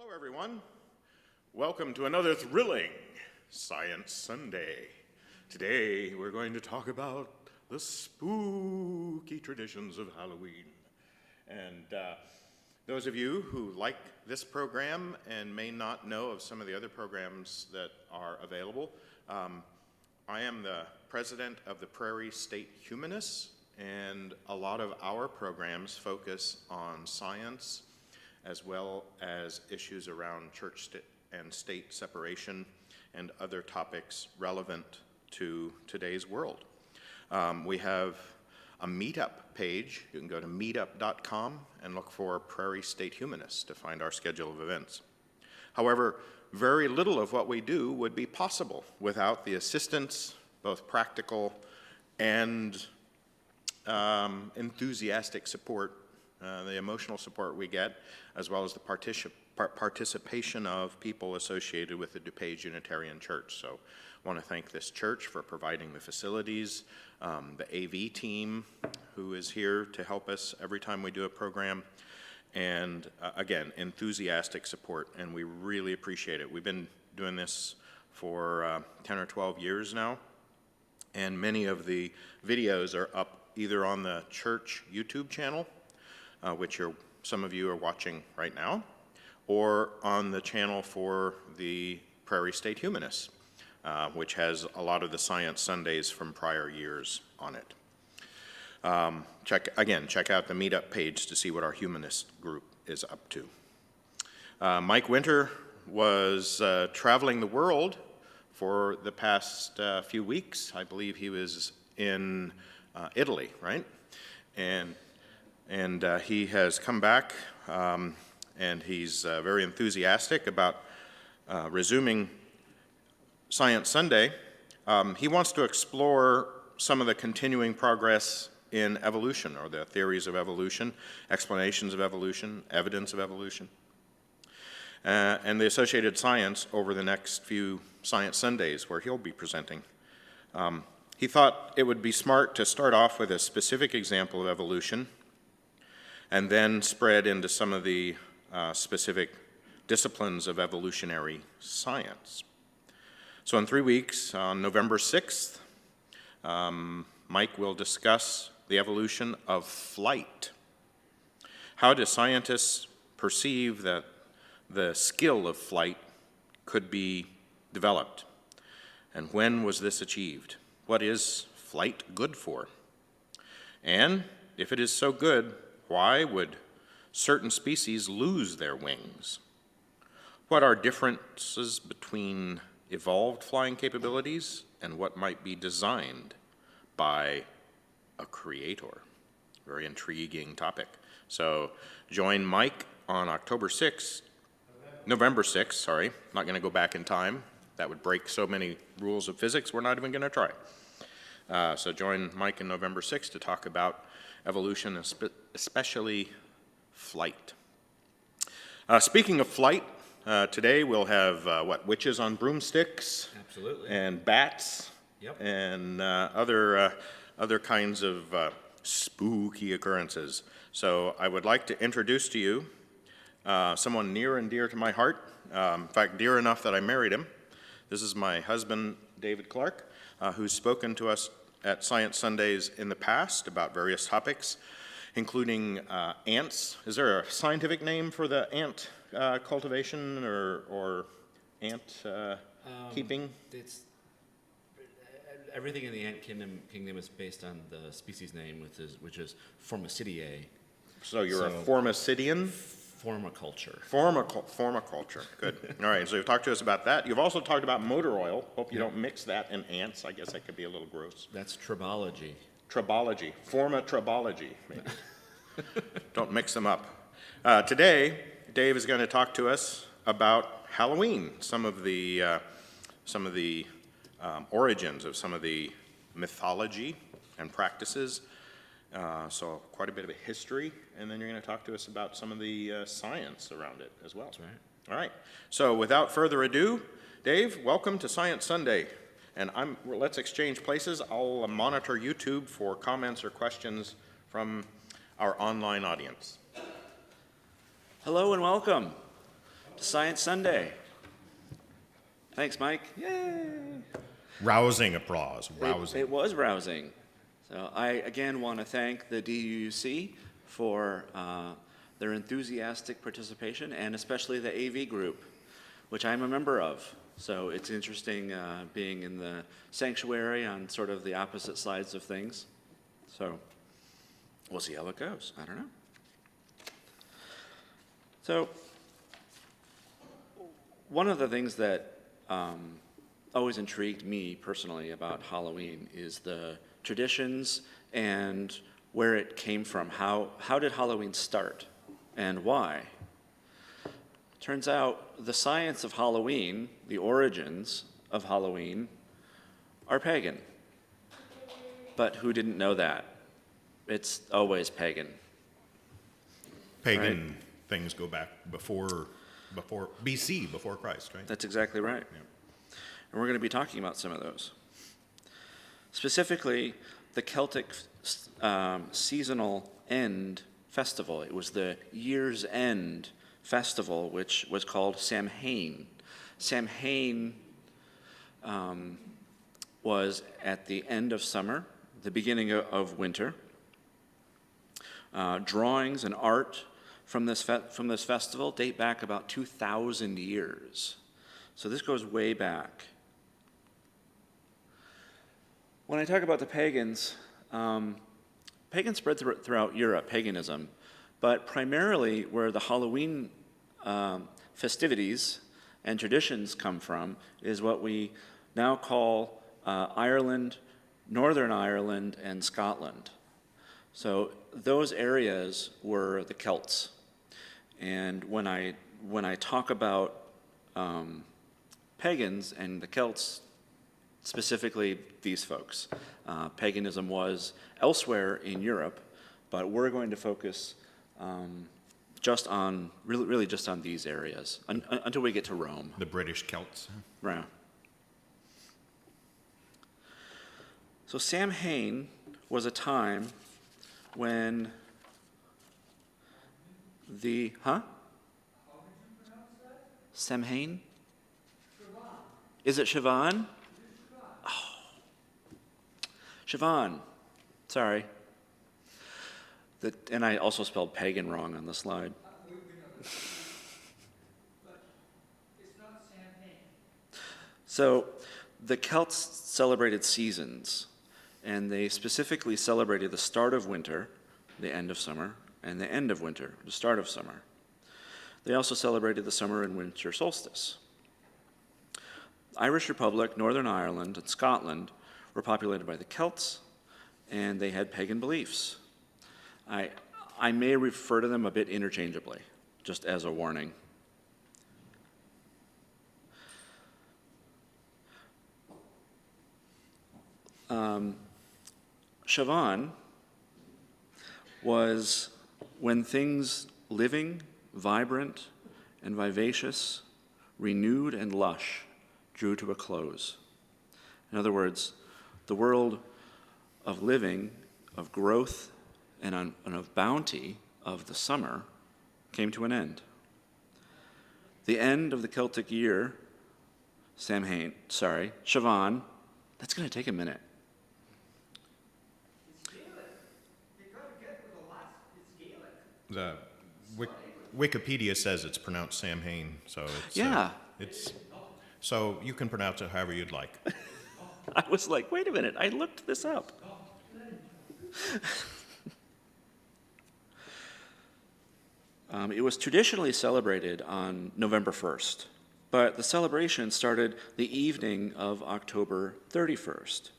Hello, everyone. Welcome to another thrilling Science Sunday. Today, we're going to talk about the spooky traditions of Halloween. And those of you who like this program and may not know of some of the other programs that are available, I am the president of the Prairie State Humanists, and a lot of our programs focus on science as well as issues around church and state separation and other topics relevant to today's world. We have a meetup page. You can go to meetup.com and look for Prairie State Humanists to find our schedule of events. However, very little of what we do would be possible without the assistance, both practical and enthusiastic support, the emotional support we get, as well as the participation of people associated with the DuPage Unitarian Church. So I want to thank this church for providing the facilities, the AV team who is here to help us every time we do a program, and again, enthusiastic support, and we really appreciate it. We've been doing this for 10 or 12 years now, and many of the videos are up either on the church YouTube channel, which some of you are watching right now, or on the channel for the Prairie State Humanists, which has a lot of the Science Sundays from prior years on it. Check out the meetup page to see what our humanist group is up to. Mike Winter was traveling the world for the past few weeks. I believe he was in Italy, right? And he has come back, and he's very enthusiastic about resuming Science Sunday. He wants to explore some of the continuing progress in evolution, or the theories of evolution, explanations of evolution, evidence of evolution, and the associated science over the next few Science Sundays where he'll be presenting. He thought it would be smart to start off with a specific example of evolution and then spread into some of the specific disciplines of evolutionary science. So in 3 weeks, on November 6th, Mike will discuss the evolution of flight. How do scientists perceive that the skill of flight could be developed? And when was this achieved? What is flight good for? And if it is so good, why would certain species lose their wings? What are differences between evolved flying capabilities and what might be designed by a creator? Very intriguing topic. So join Mike on November 6th, sorry. Not going to go back in time. That would break so many rules of physics, we're not even going to try. So join Mike on November 6th to talk about evolution, especially flight. Speaking of flight, today we'll have, witches on broomsticks? Absolutely. And bats? Yep. And other kinds of spooky occurrences. So I would like to introduce to you someone near and dear to my heart. In fact, dear enough that I married him. This is my husband, David Clark, who's spoken to us at Science Sundays in the past about various topics, including ants. Is there a scientific name for the ant cultivation or ant keeping? It's everything in the ant kingdom is based on the species name, which is Formicidae. So you're a Formicidian? Formiculture. Formiculture, good. All right, so you've talked to us about that. You've also talked about motor oil. Hope you don't mix that in ants. I guess that could be a little gross. That's tribology. Tribology, formatribology, maybe. Don't mix them up. Today, Dave is going to talk to us about Halloween, some of the origins of some of the mythology and practices. So quite a bit of a history, and then you're going to talk to us about some of the science around it as well. That's right. All right. So without further ado, Dave, welcome to Science Sunday. And let's exchange places. I'll monitor YouTube for comments or questions from our online audience. Hello and welcome to Science Sunday. Thanks, Mike. Yay! Rousing applause, rousing. It was rousing. So I, again, want to thank the DUUC for their enthusiastic participation, and especially the AV group, which I'm a member of. So it's interesting being in the sanctuary on sort of the opposite sides of things. So we'll see how it goes. I don't know. So one of the things that always intrigued me personally about Halloween is the traditions and where it came from. How did Halloween start and why? Turns out the science of Halloween, the origins of Halloween, are pagan. But who didn't know that? It's always pagan. Pagan Right. things go back before BC, before Christ, right? That's exactly right. Yeah. And we're going to be talking about some of those. Specifically, the Celtic seasonal end festival. It was the year's end festival, which was called Samhain. Samhain was at the end of summer, the beginning of winter. Drawings and art from this festival date back about 2,000 years. So this goes way back. When I talk about the pagans, pagans spread throughout Europe, paganism, but primarily where the Halloween festivities and traditions come from is what we now call Ireland, Northern Ireland, and Scotland. So those areas were the Celts. And when I talk about pagans and the Celts, specifically these folks, paganism was elsewhere in Europe, but we're going to focus just on, really just on these areas, until we get to Rome. The British Celts. Right. So Samhain was a time when the, Samhain? Is it Siobhan? Oh. Siobhan. Sorry. And I also spelled pagan wrong on the slide. So the Celts celebrated seasons, and they specifically celebrated the start of winter, the end of summer, and the end of winter, the start of summer. They also celebrated the summer and winter solstice. Irish Republic, Northern Ireland, and Scotland were populated by the Celts, and they had pagan beliefs. I may refer to them a bit interchangeably, just as a warning. Siobhan was when things living, vibrant, and vivacious, renewed and lush, drew to a close. In other words, the world of living, of growth, and of bounty of the summer came to an end. The end of the Celtic year, Siobhan, that's going to take a minute. The Wikipedia says it's pronounced Samhain, so it's Yeah. So you can pronounce it however you'd like. I was like, wait a minute, I looked this up. It was traditionally celebrated on November 1st, but the celebration started the evening of October 31st.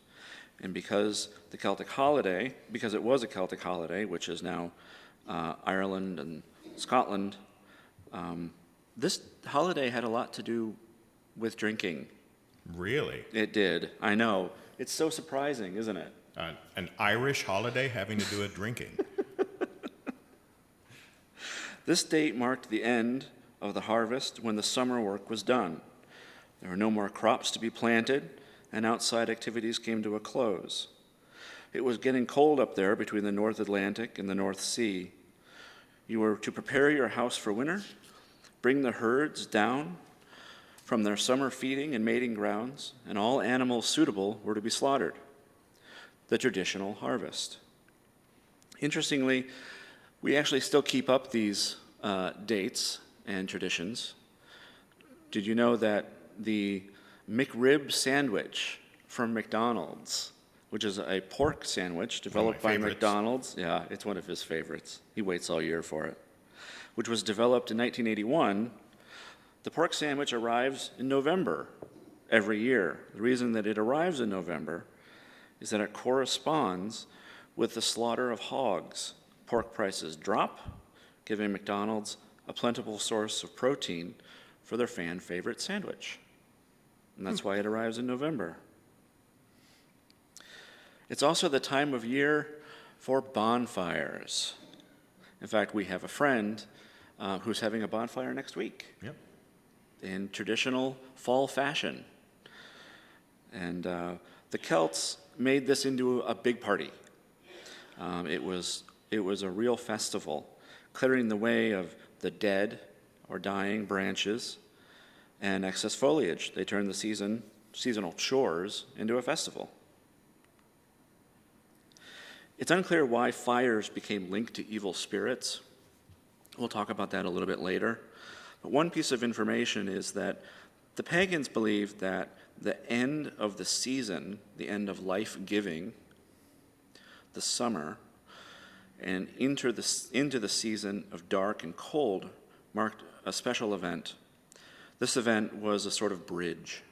And because it was a Celtic holiday, which is now Ireland and Scotland, this holiday had a lot to do with drinking. Really? It did, I know. It's so surprising, isn't it? An Irish holiday having to do with drinking. This date marked the end of the harvest when the summer work was done. There were no more crops to be planted, and outside activities came to a close. It was getting cold up there between the North Atlantic and the North Sea. You were to prepare your house for winter, bring the herds down from their summer feeding and mating grounds, and all animals suitable were to be slaughtered. The traditional harvest. Interestingly, we actually still keep up these dates and traditions. Did you know that the McRib sandwich from McDonald's, which is a pork sandwich developed by favorites. McDonald's, yeah, it's one of his favorites. He waits all year for it, which was developed in 1981, the pork sandwich arrives in November every year. The reason that it arrives in November is that it corresponds with the slaughter of hogs. Pork prices drop, giving McDonald's a plentiful source of protein for their fan favorite sandwich. And that's why it arrives in November. It's also the time of year for bonfires. In fact, we have a friend who's having a bonfire next week. Yep. In traditional fall fashion. And the Celts made this into a big party. It was a real festival, clearing the way of the dead or dying branches and excess foliage. They turned the seasonal chores into a festival. It's unclear why fires became linked to evil spirits. We'll talk about that a little bit later. But one piece of information is that the pagans believed that the end of the season, the end of life-giving, the summer, and into the season of dark and cold marked a special event. This event was a sort of bridge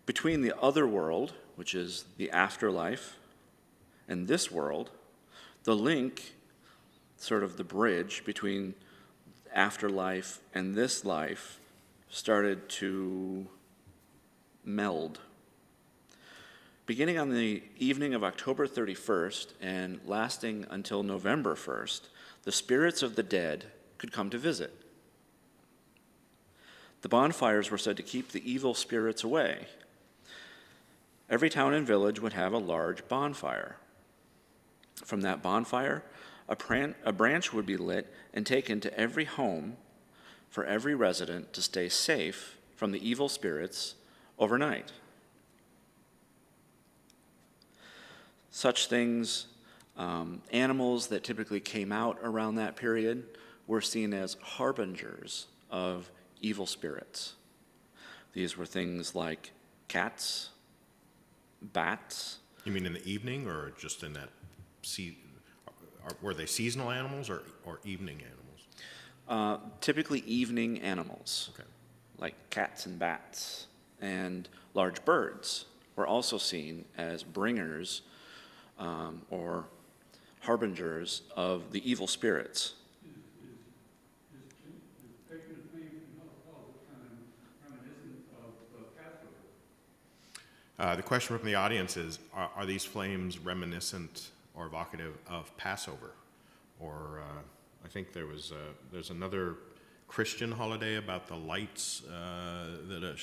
between the other world, which is the afterlife, and this world. The link, sort of the bridge between afterlife and this life, started to meld. Beginning on the evening of October 31st and lasting until November 1st, the spirits of the dead could come to visit. The bonfires were said to keep the evil spirits away. Every town and village would have a large bonfire. From that bonfire, a branch would be lit and taken to every home for every resident to stay safe from the evil spirits overnight. Such things, animals that typically came out around that period, were seen as harbingers of evil spirits. These were things like cats, bats. You mean in the evening or just in that were they seasonal animals or evening animals? Typically evening animals, Okay. like cats and bats. And large birds were also seen as bringers or harbingers of the evil spirits. The question from the audience is, are these flames reminiscent or evocative of Passover? Or I think there's another Christian holiday about the lights that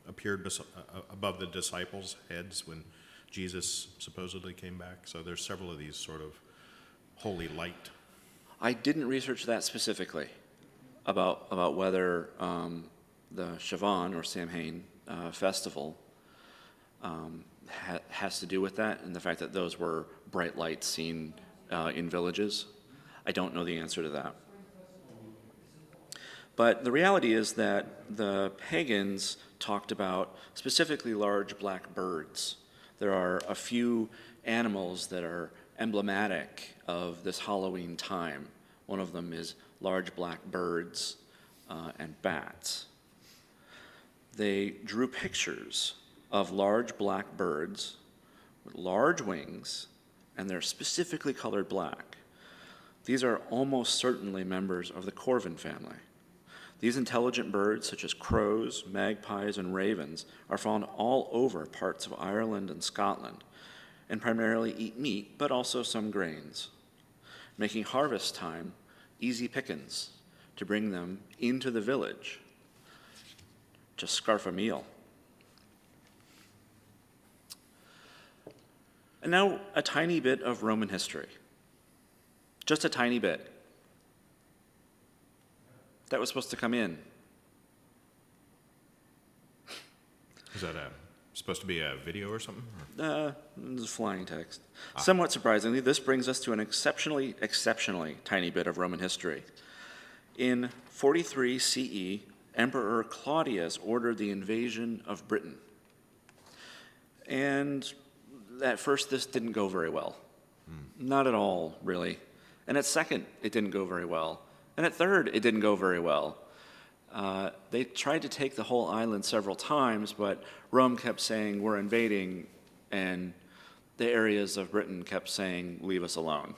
appeared above the disciples' heads when Jesus supposedly came back. So there's several of these sort of holy light. I didn't research that specifically about whether the Sivan or Samhain festival has to do with that and the fact that those were bright lights seen in villages. I don't know the answer to that. But the reality is that the pagans talked about specifically large black birds. There are a few animals that are emblematic of this Halloween time. One of them is large black birds and bats. They drew pictures of large black birds with large wings, and they're specifically colored black. These are almost certainly members of the corvin family. These intelligent birds, such as crows, magpies, and ravens, are found all over parts of Ireland and Scotland, and primarily eat meat, but also some grains, making harvest time easy pickings to bring them into the village to scarf a meal. And now a tiny bit of Roman history. Just a tiny bit. that was supposed to come in. Is that supposed to be a video or something? This is flying text. Somewhat surprisingly, this brings us to an exceptionally tiny bit of Roman history. In 43 CE, Emperor Claudius ordered the invasion of Britain. And at first, this didn't go very well. Not at all, really. And at second, it didn't go very well. And at third, it didn't go very well. They tried to take the whole island several times, but Rome kept saying, we're invading, and the areas of Britain kept saying, leave us alone.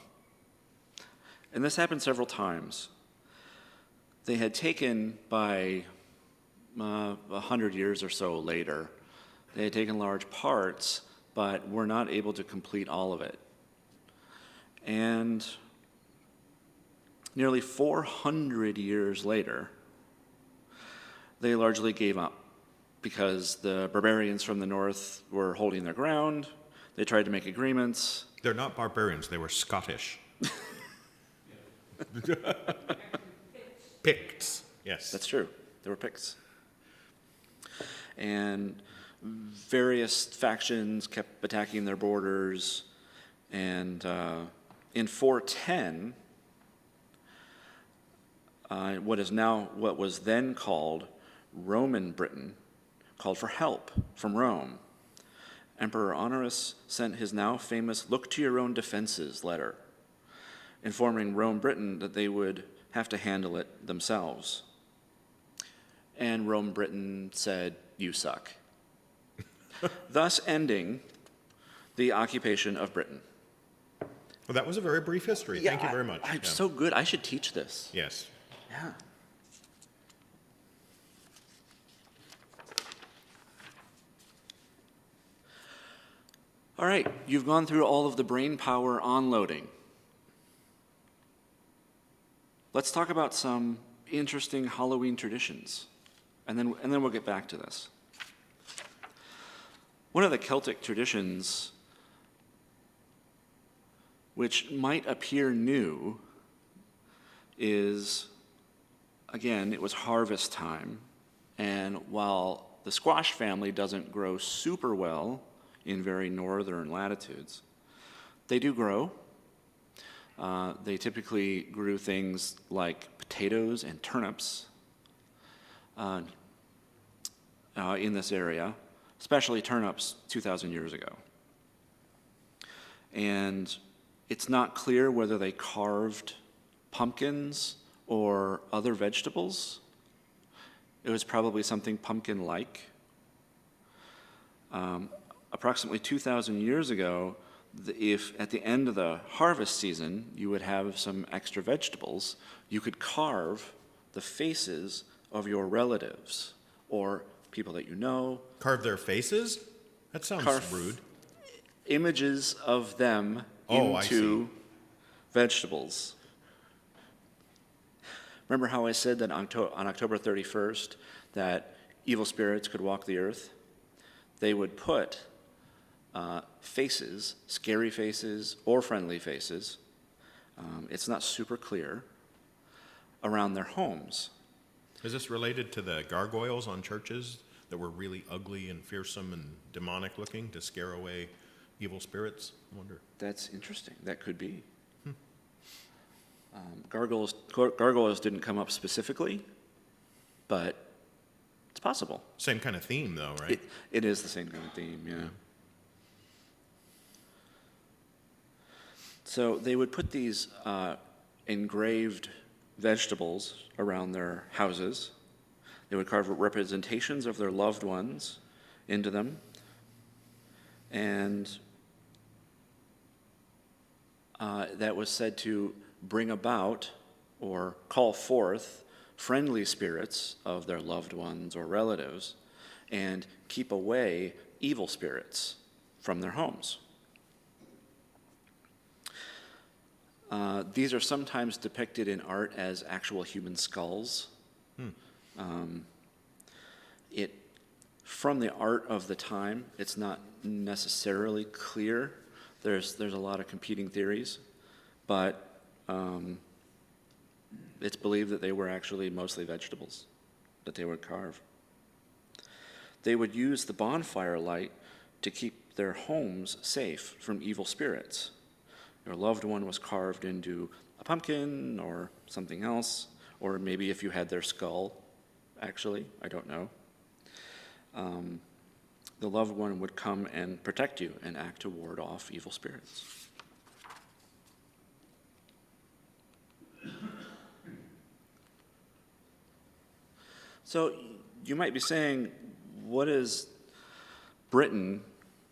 And this happened several times. They had taken, by 100 years or so later, they had taken large parts, but were not able to complete all of it. And nearly 400 years later, they largely gave up because the barbarians from the north were holding their ground. They tried to make agreements. They're not barbarians, they were Scottish. Picts, yes. That's true. They were Picts. And various factions kept attacking their borders. And in 410, what was then called Roman Britain called for help from Rome. Emperor Honorius sent his now famous "Look to your own defenses" letter, informing Rome Britain that they would have to handle it themselves. And Rome Britain said, "You suck," thus ending the occupation of Britain. Well, that was a very brief history. Thank you very much. I'm so good. I should teach this. Yes. Yeah. All right, you've gone through all of the brain power onloading. Let's talk about some interesting Halloween traditions, and then we'll get back to this. One of the Celtic traditions, which might appear new, is, again, it was harvest time, and while the squash family doesn't grow super well in very northern latitudes, they do grow. They typically grew things like potatoes and turnips in this area, especially turnips 2,000 years ago. And it's not clear whether they carved pumpkins or other vegetables. It was probably something pumpkin-like. Approximately 2,000 years ago, if at the end of the harvest season you would have some extra vegetables, you could carve the faces of your relatives or people that you know. Carve their faces? That sounds rude. Images of them into vegetables. Remember how I said that on October 31st that evil spirits could walk the earth? They would put faces, scary faces or friendly faces, it's not super clear, around their homes. Is this related to the gargoyles on churches that were really ugly and fearsome and demonic looking to scare away evil spirits? I wonder. That's interesting. That could be. Gargoyles didn't come up specifically, but it's possible. Same kind of theme, though, right? It is the same kind of theme, yeah. So they would put these engraved vegetables around their houses. They would carve representations of their loved ones into them. And that was said to bring about or call forth friendly spirits of their loved ones or relatives and keep away evil spirits from their homes. These are sometimes depicted in art as actual human skulls. From the art of the time, it's not necessarily clear. There's a lot of competing theories, but It's believed that they were actually mostly vegetables that they would carve. They would use the bonfire light to keep their homes safe from evil spirits. Your loved one was carved into a pumpkin or something else, or maybe if you had their skull, actually, I don't know. The loved one would come and protect you and act to ward off evil spirits. So you might be saying, what does Britain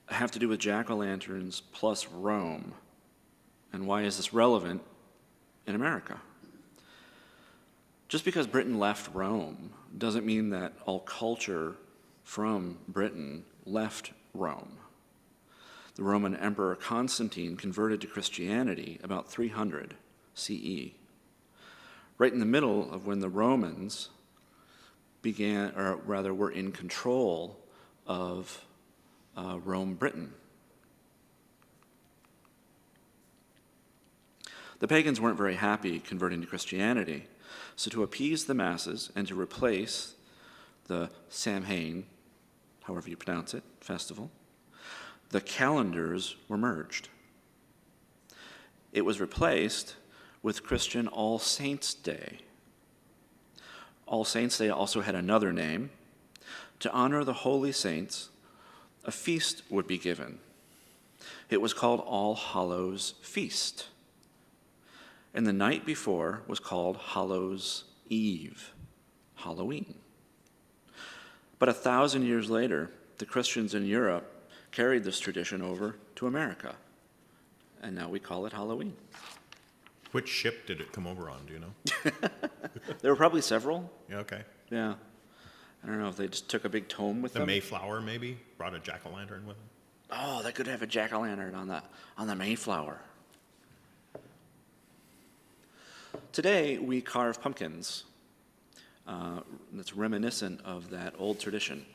have to do with jack-o'-lanterns plus Rome? And why is this relevant in America? Just because Britain left Rome doesn't mean that all culture from Britain left Rome. The Roman Emperor Constantine converted to Christianity about 300 CE, right in the middle of when the Romans were in control of Rome, Britain. The pagans weren't very happy converting to Christianity, so to appease the masses and to replace the Samhain, however you pronounce it, festival, the calendars were merged. It was replaced with Christian All Saints' Day. All Saints' Day also had another name. To honor the holy saints, a feast would be given. It was called All Hallows' Feast. And the night before was called Hallows' Eve, Halloween. But 1,000 years later, the Christians in Europe carried this tradition over to America, and now we call it Halloween. Which ship did it come over on, do you know? There were probably several. Yeah, okay. Yeah. I don't know if they just took a big tome with The them. Mayflower, maybe? Brought a jack-o'-lantern with them? Oh, they could have a jack-o'-lantern on the Mayflower. Today, we carve pumpkins. That's reminiscent of that old tradition.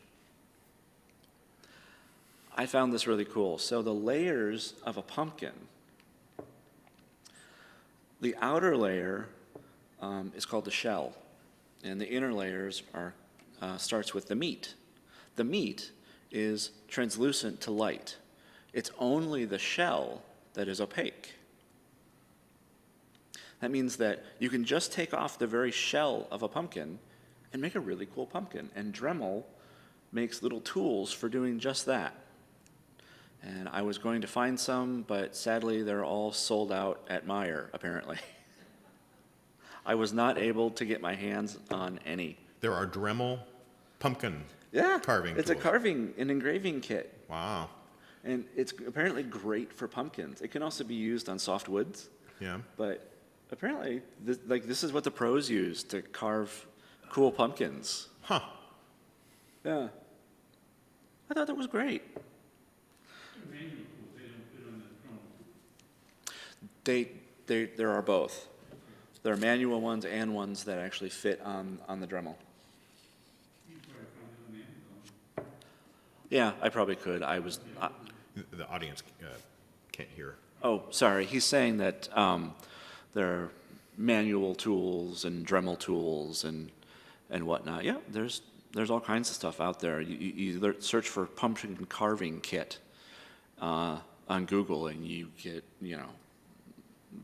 I found this really cool. So the layers of a pumpkin, the outer layer is called the shell, and the inner layers starts with the meat. The meat is translucent to light. It's only the shell that is opaque. That means that you can just take off the very shell of a pumpkin and make a really cool pumpkin. And Dremel makes little tools for doing just that. And I was going to find some, but sadly they're all sold out at Meijer, apparently. I was not able to get my hands on any. There are Dremel pumpkin carving it's tools. a carving and engraving kit. Wow. And it's apparently great for pumpkins. It can also be used on soft woods. Yeah. But apparently, this is what the pros use to carve cool pumpkins. Huh. Yeah. I thought that was great. There are both. There are manual ones and ones that actually fit on the Dremel. Yeah, I probably could. The audience can't hear. Oh, sorry. He's saying that there are manual tools and Dremel tools and whatnot. Yeah, there's all kinds of stuff out there. You search for pumpkin carving kit on Google, and you get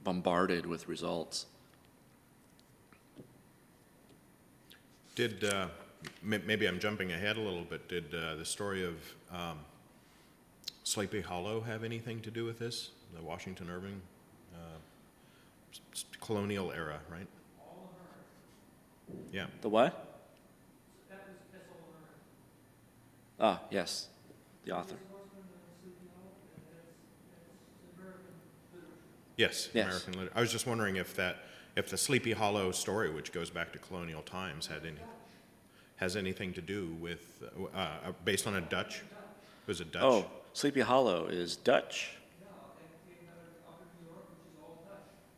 bombarded with results. Did maybe I'm jumping ahead a little bit? Did the story of Sleepy Hollow have anything to do with this? The Washington Irving colonial era, right? Yeah. The what? Ah, yes, the author. Yes, Yes. American literature. I was just wondering if the Sleepy Hollow story, which goes back to colonial times, has anything to do with based on a Dutch? Was it Dutch? Oh, Sleepy Hollow is Dutch.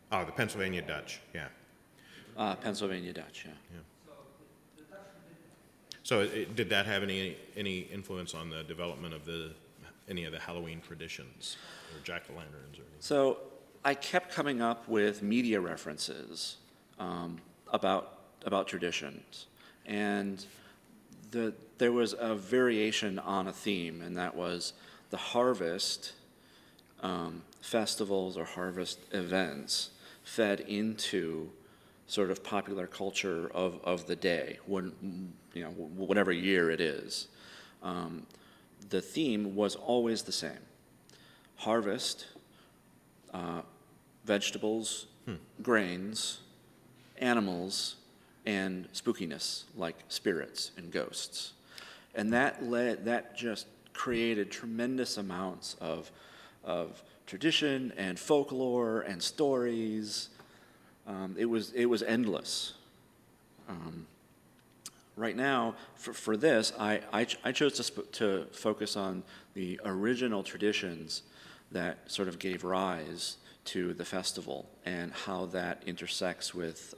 Oh, the Pennsylvania Dutch. Yeah. Pennsylvania Dutch, yeah. So did that have any influence on the development of any of the Halloween traditions or jack-o'-lanterns or anything? So I kept coming up with media references about traditions. And there was a variation on a theme, and that was the harvest festivals or harvest events fed into sort of popular culture of the day, whatever year it is. The theme was always the same: harvest, vegetables, grains, animals, and spookiness like spirits and ghosts. And that just created tremendous amounts of tradition and folklore and stories. It was endless. Right now, for this, I chose to focus on the original traditions that sort of gave rise to the festival and how that intersects with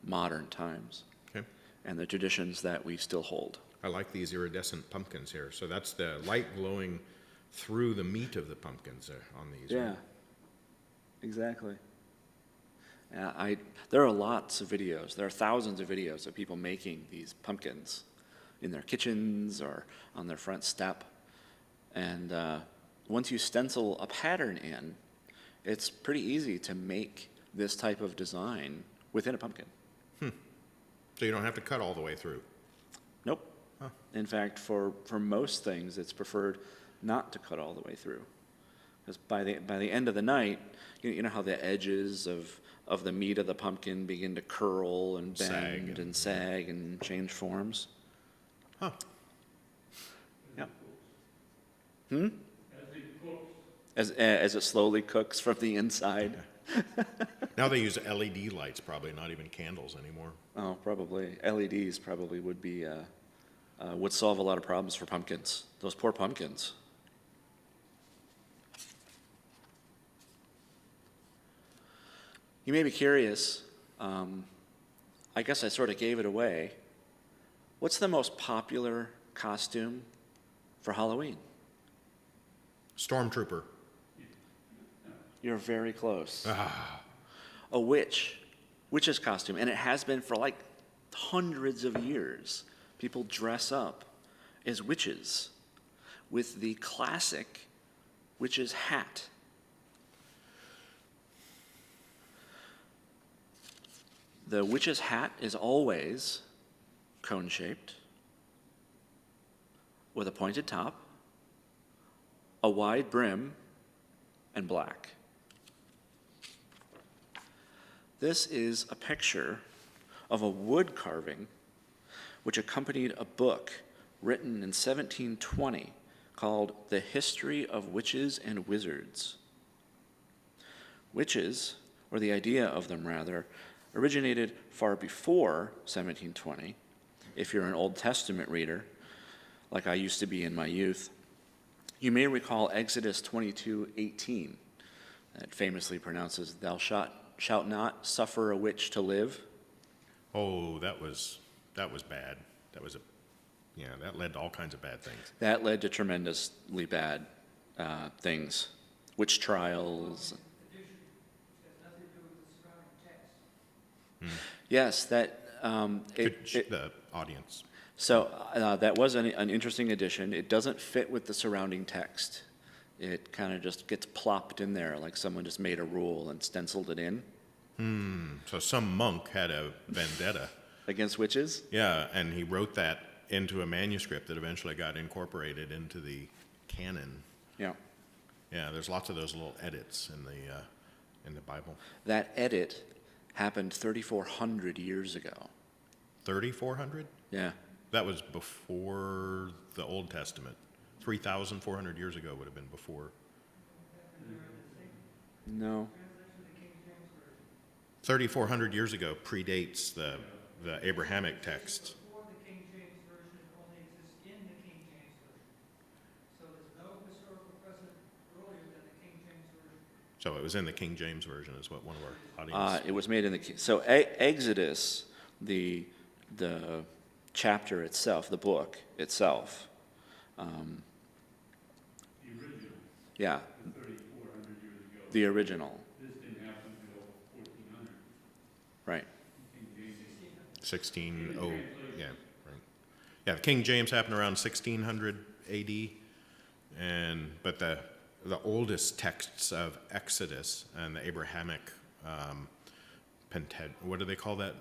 modern times Okay. and the traditions that we still hold. I like these iridescent pumpkins here. So that's the light glowing through the meat of the pumpkins on these. Yeah, Right? exactly. There are lots of videos. There are thousands of videos of people making these pumpkins in their kitchens or on their front step. And once you stencil a pattern in, it's pretty easy to make this type of design within a pumpkin. So you don't have to cut all the way through. Nope. In fact, for most things, it's preferred not to cut all the way through. Because by the end of the night, you know how the edges of the meat of the pumpkin begin to curl and bend and sag and change forms? Huh. Yeah. As it slowly cooks from the inside. Now they use LED lights, probably not even candles anymore. Oh, probably. LEDs probably would solve a lot of problems for pumpkins. Those poor pumpkins. You may be curious, I guess I sort of gave it away. What's the most popular costume for Halloween? Stormtrooper. You're very close. A witch's costume, and it has been for like hundreds of years. People dress up as witches with the classic witch's hat. The witch's hat is always cone-shaped, with a pointed top, a wide brim, and black. This is a picture of a wood carving which accompanied a book written in 1720 called The History of Witches and Wizards. Witches, or the idea of them rather, originated far before 1720. If you're an Old Testament reader, like I used to be in my youth, you may recall Exodus 22:18. That famously pronounces, "Thou shalt not suffer a witch to live." Oh, that was bad. That led to all kinds of bad things. That led to tremendously bad things, witch trials. Yes, that The audience. so that was an interesting addition. It doesn't fit with the surrounding text. It kind of just gets plopped in there like someone just made a rule and stenciled it in. So some monk had a vendetta. Against witches? Yeah, and he wrote that into a manuscript that eventually got incorporated into the canon. Yeah. Yeah, there's lots of those little edits in the Bible. That edit happened 3,400 years ago. 3,400? Yeah. That was before the Old Testament. 3,400 years ago would have been before. No. 3,400 years ago predates the Abrahamic text. Before the King James Version only exists in the King James Version. So there's no historical precedent earlier than the King James Version. So it was in the King James Version, is what one of our audience. It was made in the so Exodus, the chapter itself, the book itself. The original, Yeah, 3,400 years ago. the original. This didn't happen until 1400. Right. yeah, right. Yeah, King James happened around 1600 AD, but the oldest texts of Exodus and the Abrahamic what do they call that?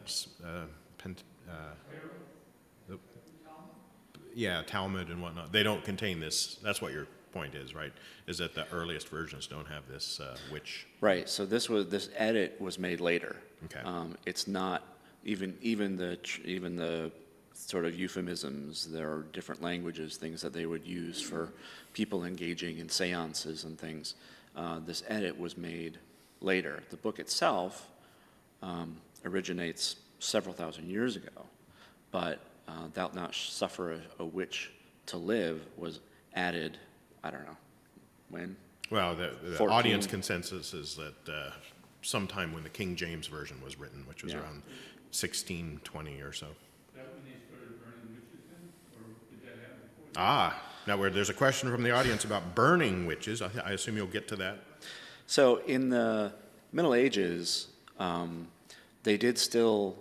Yeah, Talmud and whatnot. They don't contain this. That's what your point is, right? Is that the earliest versions don't have this witch. Right. So this edit was made later. Okay. It's not even the sort of euphemisms. There are different languages, things that they would use for people engaging in seances and things. This edit was made later. The book itself originates several thousand years ago, but "Thou not suffer a witch to live" was added, I don't know, when? Well, the 14. audience consensus is that sometime when the King James Version was written, which was Yeah. around 1620 or so. That when they started burning witches then, or did that happen before? Now there's a question from the audience about burning witches. I assume you'll get to that. So in the Middle Ages, they did still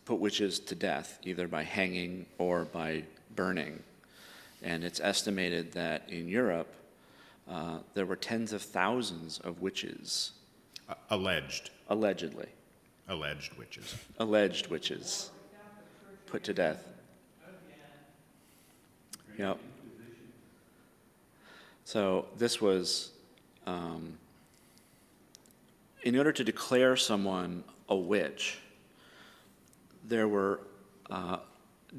put witches to death, either by hanging or by burning. And it's estimated that in Europe, there were tens of thousands of witches, Alleged witches. alleged witches, put to death. Yep. So this was, in order to declare someone a witch, there were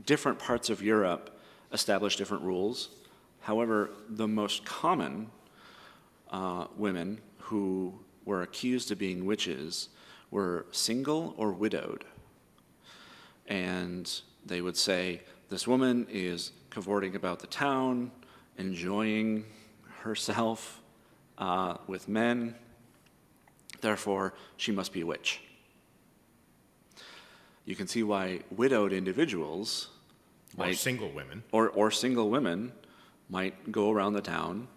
different parts of Europe established different rules. However, the most common women who were accused of being witches were single or widowed. And they would say, this woman is cavorting about the town, enjoying herself with men, therefore she must be a witch. You can see why widowed individuals Or single women. or single women might go around the town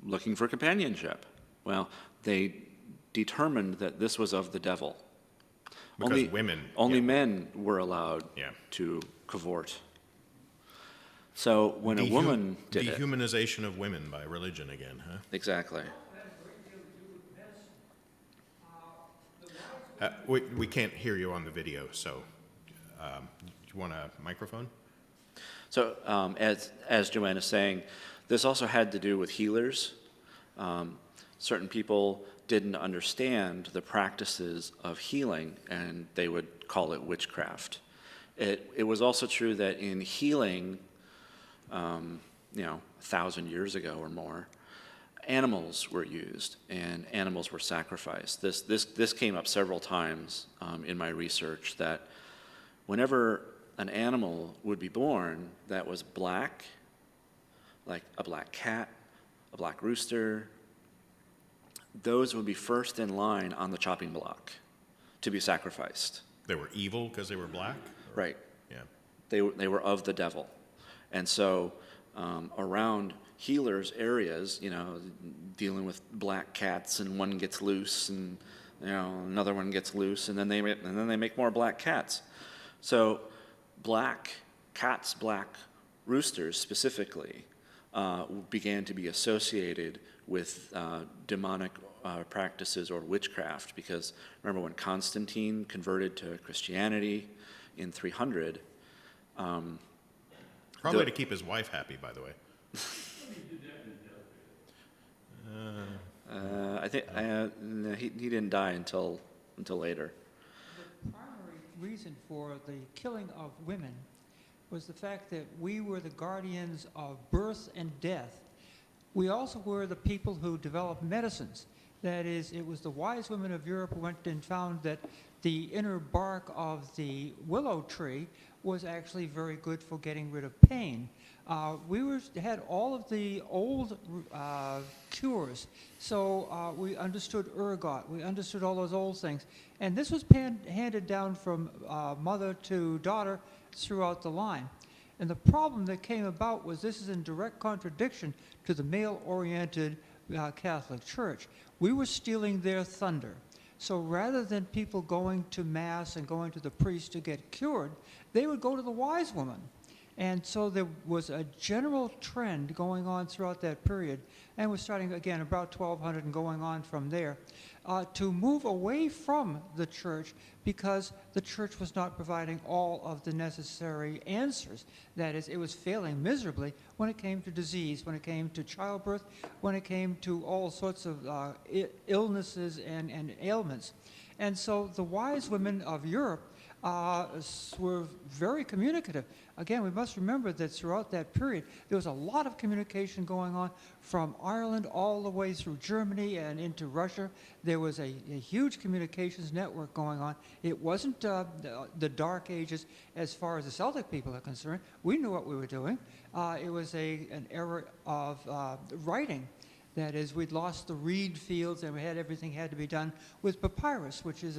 looking for companionship. Well, they determined that this was of the devil. Because Only yeah. men were allowed Yeah. to cavort. So when a woman did it, Dehumanization of women by religion again, huh? exactly. We can't hear you on the video, so do you want a microphone? So as Joanne is saying, this also had to do with healers. Certain people didn't understand the practices of healing, and they would call it witchcraft. It was also true that in healing, 1,000 years ago or more, animals were used and animals were sacrificed. This came up several times in my research, that whenever an animal would be born that was black, like a black cat, a black rooster, those would be first in line on the chopping block to be sacrificed. They were evil because they were black? Right. Yeah. They were of the devil. And so around healers' areas, dealing with black cats, and one gets loose, and another one gets loose, and then they make more black cats. So black cats, black roosters specifically, began to be associated with demonic practices or witchcraft, because remember when Constantine converted to Christianity in 300. Probably to keep his wife happy, by the way. I think no, he didn't die until later. The primary reason for the killing of women was the fact that we were the guardians of birth and death. We also were the people who developed medicines. That is, it was the wise women of Europe who went and found that the inner bark of the willow tree was actually very good for getting rid of pain. We had all of the old cures, so we understood ergot, we understood all those old things. And this was handed down from mother to daughter throughout the line. And the problem that came about was this is in direct contradiction to the male-oriented Catholic Church. We were stealing their thunder. So rather than people going to Mass and going to the priest to get cured, they would go to the wise woman. And so there was a general trend going on throughout that period, and we're starting again about 1200 and going on from there, to move away from the church because the church was not providing all of the necessary answers. That is, it was failing miserably when it came to disease, when it came to childbirth, when it came to all sorts of illnesses and ailments. And so the wise women of Europe were very communicative. Again, we must remember that throughout that period, there was a lot of communication going on from Ireland all the way through Germany and into Russia. There was a huge communications network going on. It wasn't the Dark Ages as far as the Celtic people are concerned. We knew what we were doing. It was an era of writing. That is, we'd lost the reed fields, and everything had to be done with papyrus, which is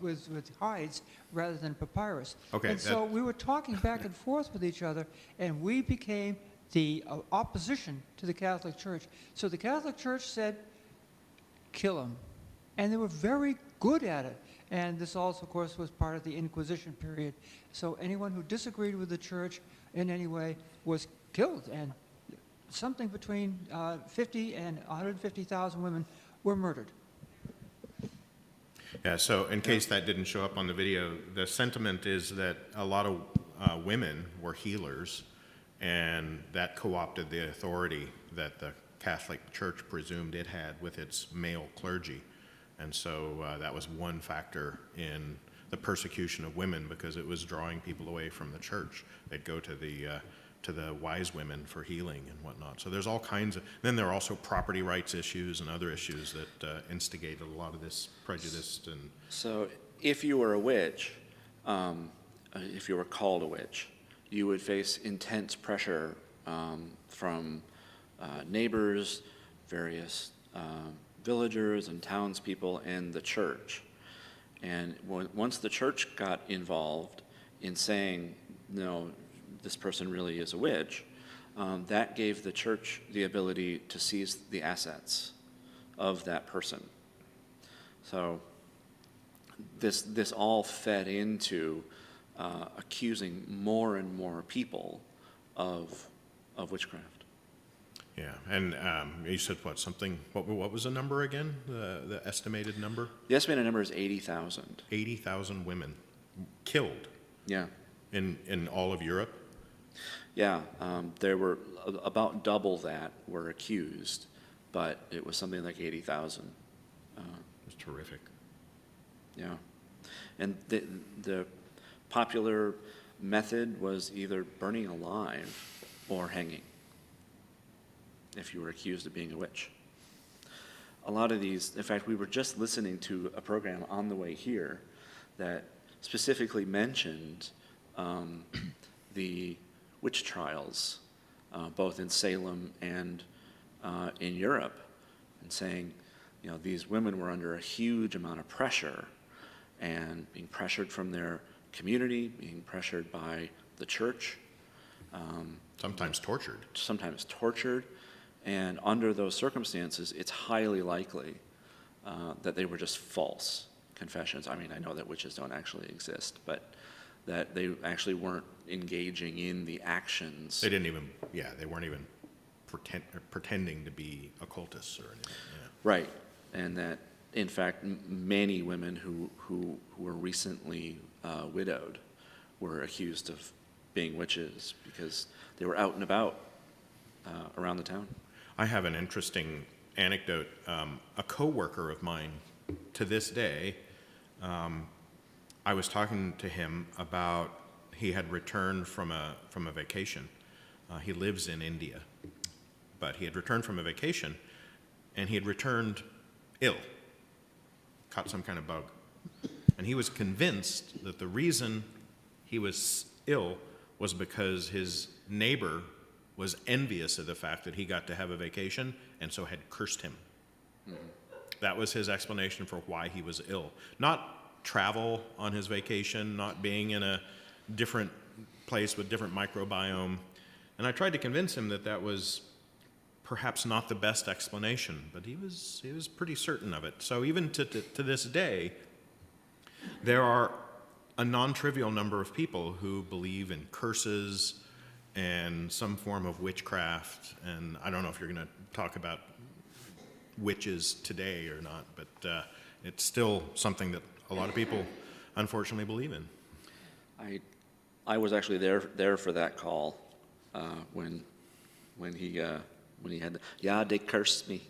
with hides rather than papyrus. Okay, and so we were talking back and forth with each other, and we became the opposition to the Catholic Church. So the Catholic Church said, kill him. And they were very good at it. And this also, of course, was part of the Inquisition period. So anyone who disagreed with the church in any way was killed. And something between 50 and 150,000 women were murdered. Yeah, so in case that didn't show up on the video, the sentiment is that a lot of women were healers, and that co-opted the authority that the Catholic Church presumed it had with its male clergy. And so that was one factor in the persecution of women, because it was drawing people away from the church. They'd go to the wise women for healing and whatnot. So there's all kinds of, then there are also property rights issues and other issues that instigated a lot of this prejudice. And So if you were a witch, if you were called a witch, you would face intense pressure from neighbors, various villagers and townspeople, and the church. And once the church got involved in saying, no, this person really is a witch, that gave the church the ability to seize the assets of that person. So this all fed into accusing more and more people of witchcraft. yeah, and you said what was the number again, the estimated number? The estimated number is 80,000. 80,000 women killed Yeah. in all of Europe? Yeah, there were about double that were accused, but it was something like 80,000. It's terrific. Yeah, and the popular method was either burning alive or hanging if you were accused of being a witch. A lot of these, in fact, we were just listening to a program on the way here that specifically mentioned the witch trials, both in Salem and in Europe, and saying, you know, these women were under a huge amount of pressure, and being pressured from their community, being pressured by the church, Sometimes tortured. And under those circumstances, it's highly likely that they were just false confessions. I mean, I know that witches don't actually exist, but that they actually weren't engaging in the actions. They weren't even pretending to be occultists or anything. Yeah. Right, and that, in fact, many women who were recently widowed were accused of being witches because they were out and about around the town. I have an interesting anecdote. A coworker of mine, to this day, I was talking to him about, he had returned from a vacation. He lives in India, but he had returned from a vacation, and he had returned ill, caught some kind of bug. And he was convinced that the reason he was ill was because his neighbor was envious of the fact that he got to have a vacation, and so had cursed him. Mm-hmm. That was his explanation for why he was ill. Not travel on his vacation, not being in a different place with different microbiome. And I tried to convince him that that was perhaps not the best explanation, but he was pretty certain of it. So even to this day, there are a non-trivial number of people who believe in curses and some form of witchcraft. And I don't know if you're going to talk about witches today or not, but it's still something that a lot of people unfortunately believe in. I was actually there for that call when he had the, yeah, they cursed me.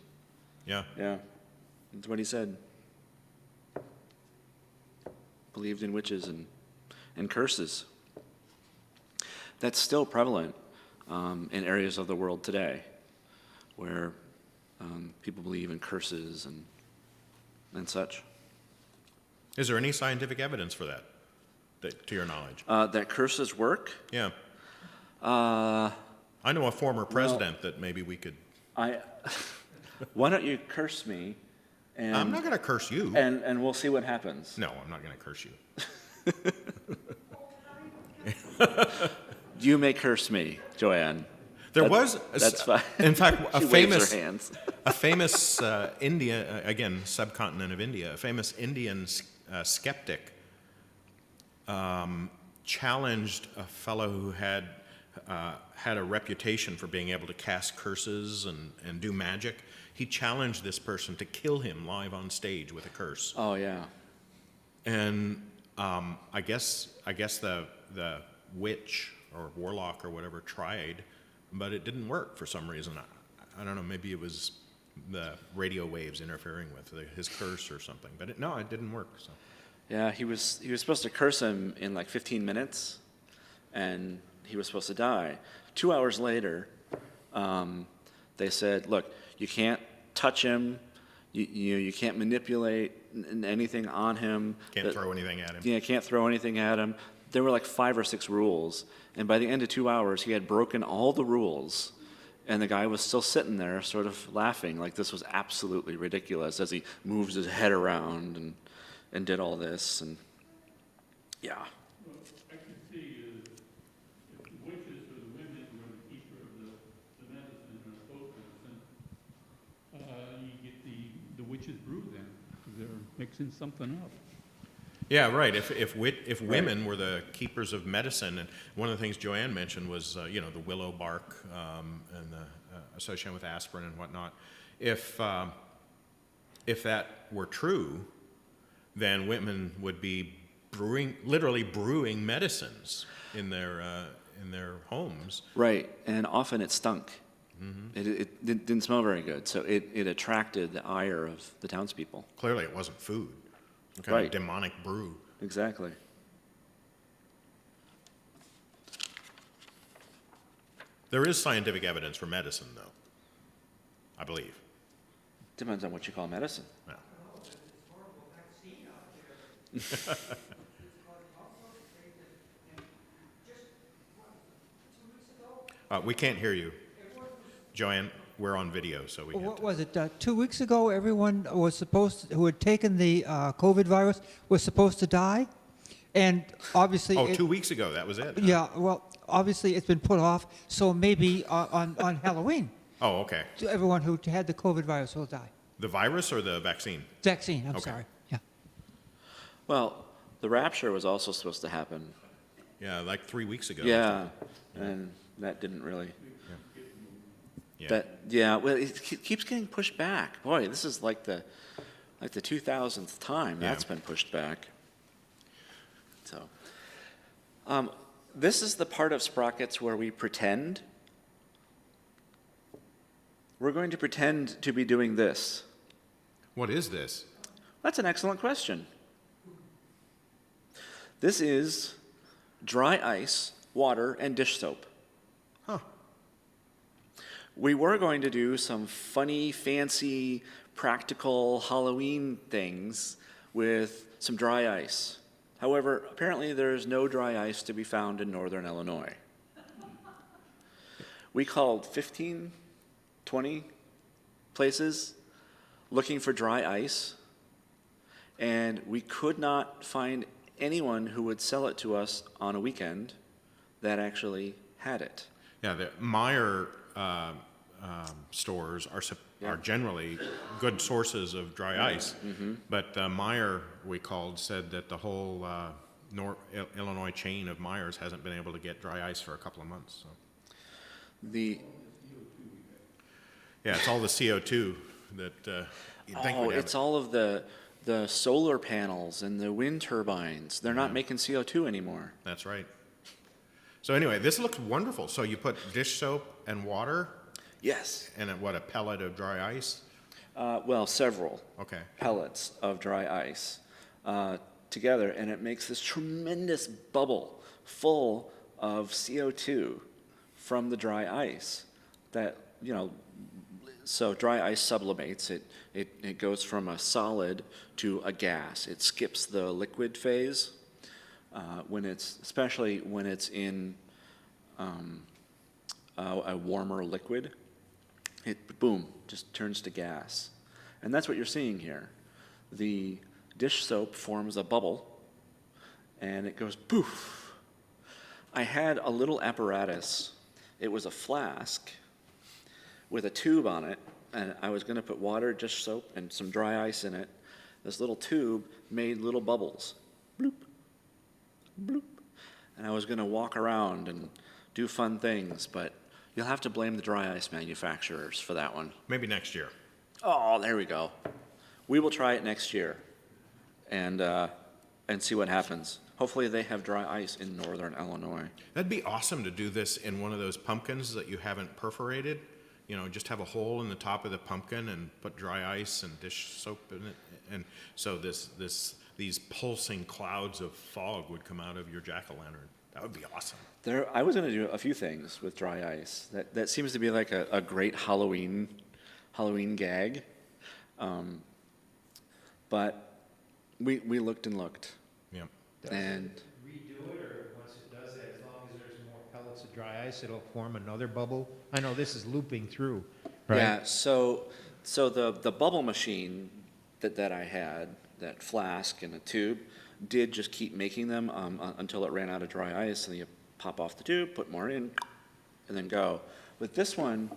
Yeah. Yeah, that's what he said. Believed in witches and curses. That's still prevalent in areas of the world today, where people believe in curses and such. Is there any scientific evidence for that to your knowledge? That curses work? Yeah. Uh, I know a former president that maybe we could. Why don't you curse me? And, I'm not going to curse you. and we'll see what happens. No, I'm not going to curse you. You may curse me, Joanne. There was, That's fine. in fact, She waves her hands. a famous India, again, subcontinent of India, a famous Indian skeptic challenged a fellow who had a reputation for being able to cast curses and do magic. He challenged this person to kill him live on stage with a curse. Oh, yeah. And I guess the witch or warlock or whatever tried, but it didn't work for some reason. I don't know, maybe it was the radio waves interfering with his curse or something. But it didn't work. So. Yeah, he was supposed to curse him in like 15 minutes, and he was supposed to die. 2 hours later, they said, look, you can't touch him, you can't manipulate anything on him. Can't throw anything at him. Yeah, can't throw anything at him. There were like 5 or 6 rules, and by the end of 2 hours, he had broken all the rules, and the guy was still sitting there sort of laughing like this was absolutely ridiculous as he moves his head around and did all this, and yeah. Well, I can see if the witches or the women were the keeper of the medicine or the folk medicine, you get the witch's brew then, because they're mixing something up. Yeah, right. If women were the keepers of medicine, and one of the things Joanne mentioned was the willow bark and the association with aspirin and whatnot. If that were true, then women would be literally brewing medicines in their homes. Right, and often it stunk. Mm-hmm. It didn't smell very good, so it attracted the ire of the townspeople. Clearly, it wasn't food. Some kind of demonic brew. Exactly. There is scientific evidence for medicine, though, I believe. Depends on what you call medicine. Yeah. We can't hear you. Joanne, we're on video, so we What can't. was it, 2 weeks ago, everyone was supposed who had taken the COVID virus was supposed to die? And obviously... Oh, 2 weeks ago, that was it? Yeah, well, obviously it's been put off, so maybe on Halloween, Oh, okay. everyone who had the COVID virus will die. The virus or the vaccine? Vaccine, I'm Okay. sorry, yeah. Well, the rapture was also supposed to happen. Yeah, like 3 weeks ago. Yeah, and that didn't really... Yeah. Well, it keeps getting pushed back. Boy, this is like the 2000th time Yeah. that's been pushed back. So, this is the part of Sprockets where we pretend. We're going to pretend to be doing this. What is this? That's an excellent question. This is dry ice, water, and dish soap. Huh. We were going to do some funny, fancy, practical Halloween things with some dry ice. However, apparently there is no dry ice to be found in northern Illinois. We called 15, 20 places looking for dry ice, and we could not find anyone who would sell it to us on a weekend that actually had it. Yeah, the Meyer stores are generally good sources of dry ice. But Meyer, we called, said that the whole Illinois chain of Myers hasn't been able to get dry ice for a couple of months. So. The Yeah, it's all the CO2 that you'd think would have it's it. all of the solar panels and the wind turbines. They're not making CO2 anymore. That's right. So anyway, this looks wonderful. So you put dish soap and water Yes. and a pellet of dry ice? Well, several Okay. pellets of dry ice together, and it makes this tremendous bubble full of CO2 from the dry ice. That, so dry ice sublimates. It goes from a solid to a gas. It skips the liquid phase especially when it's in a warmer liquid. It, boom, just turns to gas. And that's what you're seeing here. The dish soap forms a bubble, and it goes poof. I had a little apparatus. It was a flask with a tube on it, and I was going to put water, dish soap, and some dry ice in it. This little tube made little bubbles. Bloop, bloop. And I was going to walk around and do fun things, but you'll have to blame the dry ice manufacturers for that one. Maybe next year. Oh, there we go. We will try it next year and see what happens. Hopefully they have dry ice in northern Illinois. That'd be awesome to do this in one of those pumpkins that you haven't perforated. Just have a hole in the top of the pumpkin and put dry ice and dish soap in it. And so these pulsing clouds of fog would come out of your jack-o'-lantern. That would be awesome. I was going to do a few things with dry ice. That seems to be like a great Halloween gag. But we looked and looked. Yeah. And Redo it, or once it does that, as long as there's more pellets of dry ice, it'll form another bubble? I know this is looping through, right? yeah, so the bubble machine that I had, that flask and a tube, did just keep making them until it ran out of dry ice, and you pop off the tube, put more in, and then go. With this one,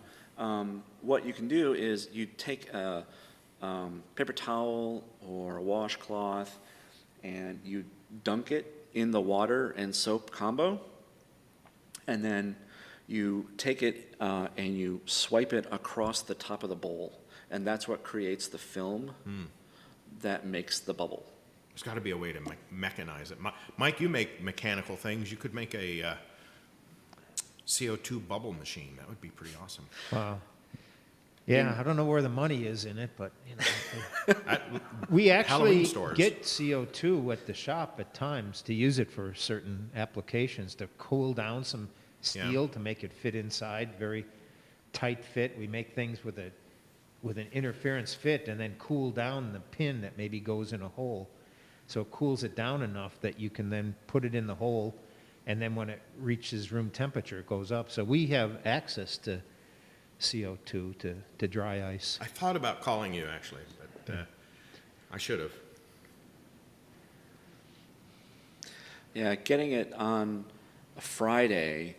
what you can do is you take a paper towel or a washcloth, and you dunk it in the water and soap combo, and then you take it and you swipe it across the top of the bowl, and that's what creates the film that makes the bubble. There's got to be a way to mechanize it. Mike, you make mechanical things. You could make a CO2 bubble machine. That would be pretty awesome. Wow. Yeah, I don't know where the money is in it, but, we actually Halloween stores. get CO2 at the shop at times to use it for certain applications, to cool down some steel to make it fit inside, very tight fit. We make things with an interference fit and then cool down the pin that maybe goes in a hole. So it cools it down enough that you can then put it in the hole, and then when it reaches room temperature, it goes up. So we have access to CO2 to dry ice. I thought about calling you, actually, but I should have. Yeah, getting it on a Friday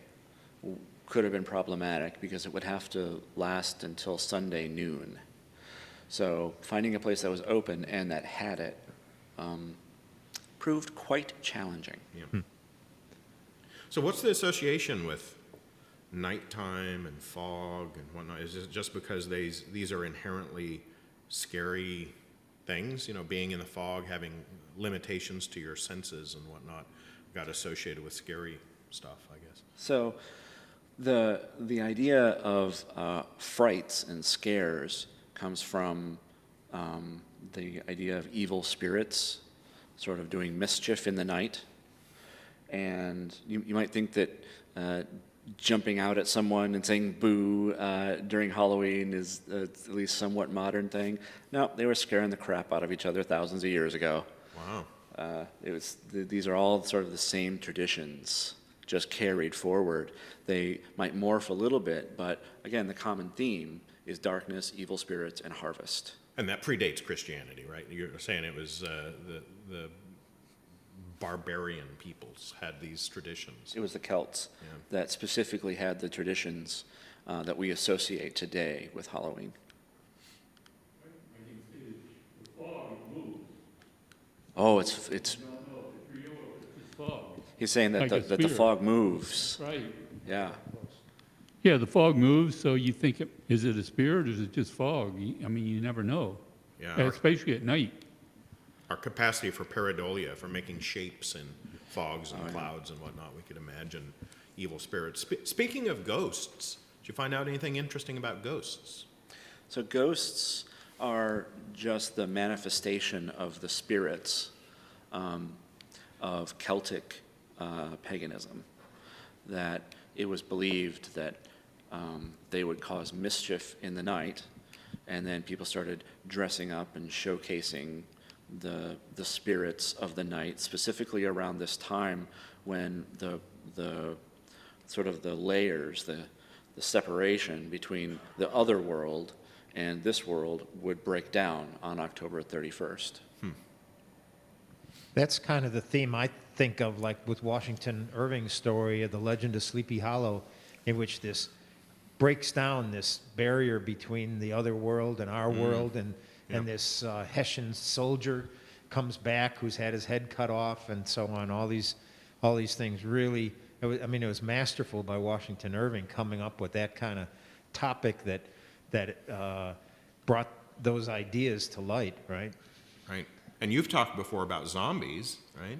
could have been problematic because it would have to last until Sunday noon. So finding a place that was open and that had it proved quite challenging. Yeah. So what's the association with nighttime and fog and whatnot? Is it just because these are inherently scary things? Being in the fog, having limitations to your senses and whatnot, got associated with scary stuff, I guess. So the idea of frights and scares comes from the idea of evil spirits sort of doing mischief in the night. And you might think that jumping out at someone and saying boo during Halloween is at least somewhat modern thing. No, they were scaring the crap out of each other thousands of years ago. Wow. These are all sort of the same traditions, just carried forward. They might morph a little bit, but again, the common theme is darkness, evil spirits, and harvest. And that predates Christianity, right? You're saying it was the barbarian peoples had these traditions? It was the Celts Yeah. that specifically had the traditions that we associate today with Halloween. I can see the fog moves. Oh, it's. You don't know if it's real or if it's just fog. He's saying that Like a that the spirit. fog moves. Right. Yeah. Yeah, the fog moves, so you think, is it a spirit or is it just fog? I mean, you never know, Yeah, especially at night. our capacity for pareidolia, for making shapes in fogs and clouds and whatnot, we could imagine evil spirits. Speaking of ghosts, did you find out anything interesting about ghosts? So ghosts are just the manifestation of the spirits of Celtic paganism. That it was believed that they would cause mischief in the night, and then people started dressing up and showcasing the spirits of the night, specifically around this time when the sort of the layers, the separation between the other world and this world would break down on October 31st. That's kind of the theme I think of, like with Washington Irving's story of the Legend of Sleepy Hollow, in which this breaks down this barrier between the other world and our world, and this Hessian soldier comes back who's had his head cut off, and so on. All these things really. It was masterful by Washington Irving coming up with that kind of topic that brought those ideas to light, right? Right. And you've talked before about zombies, right?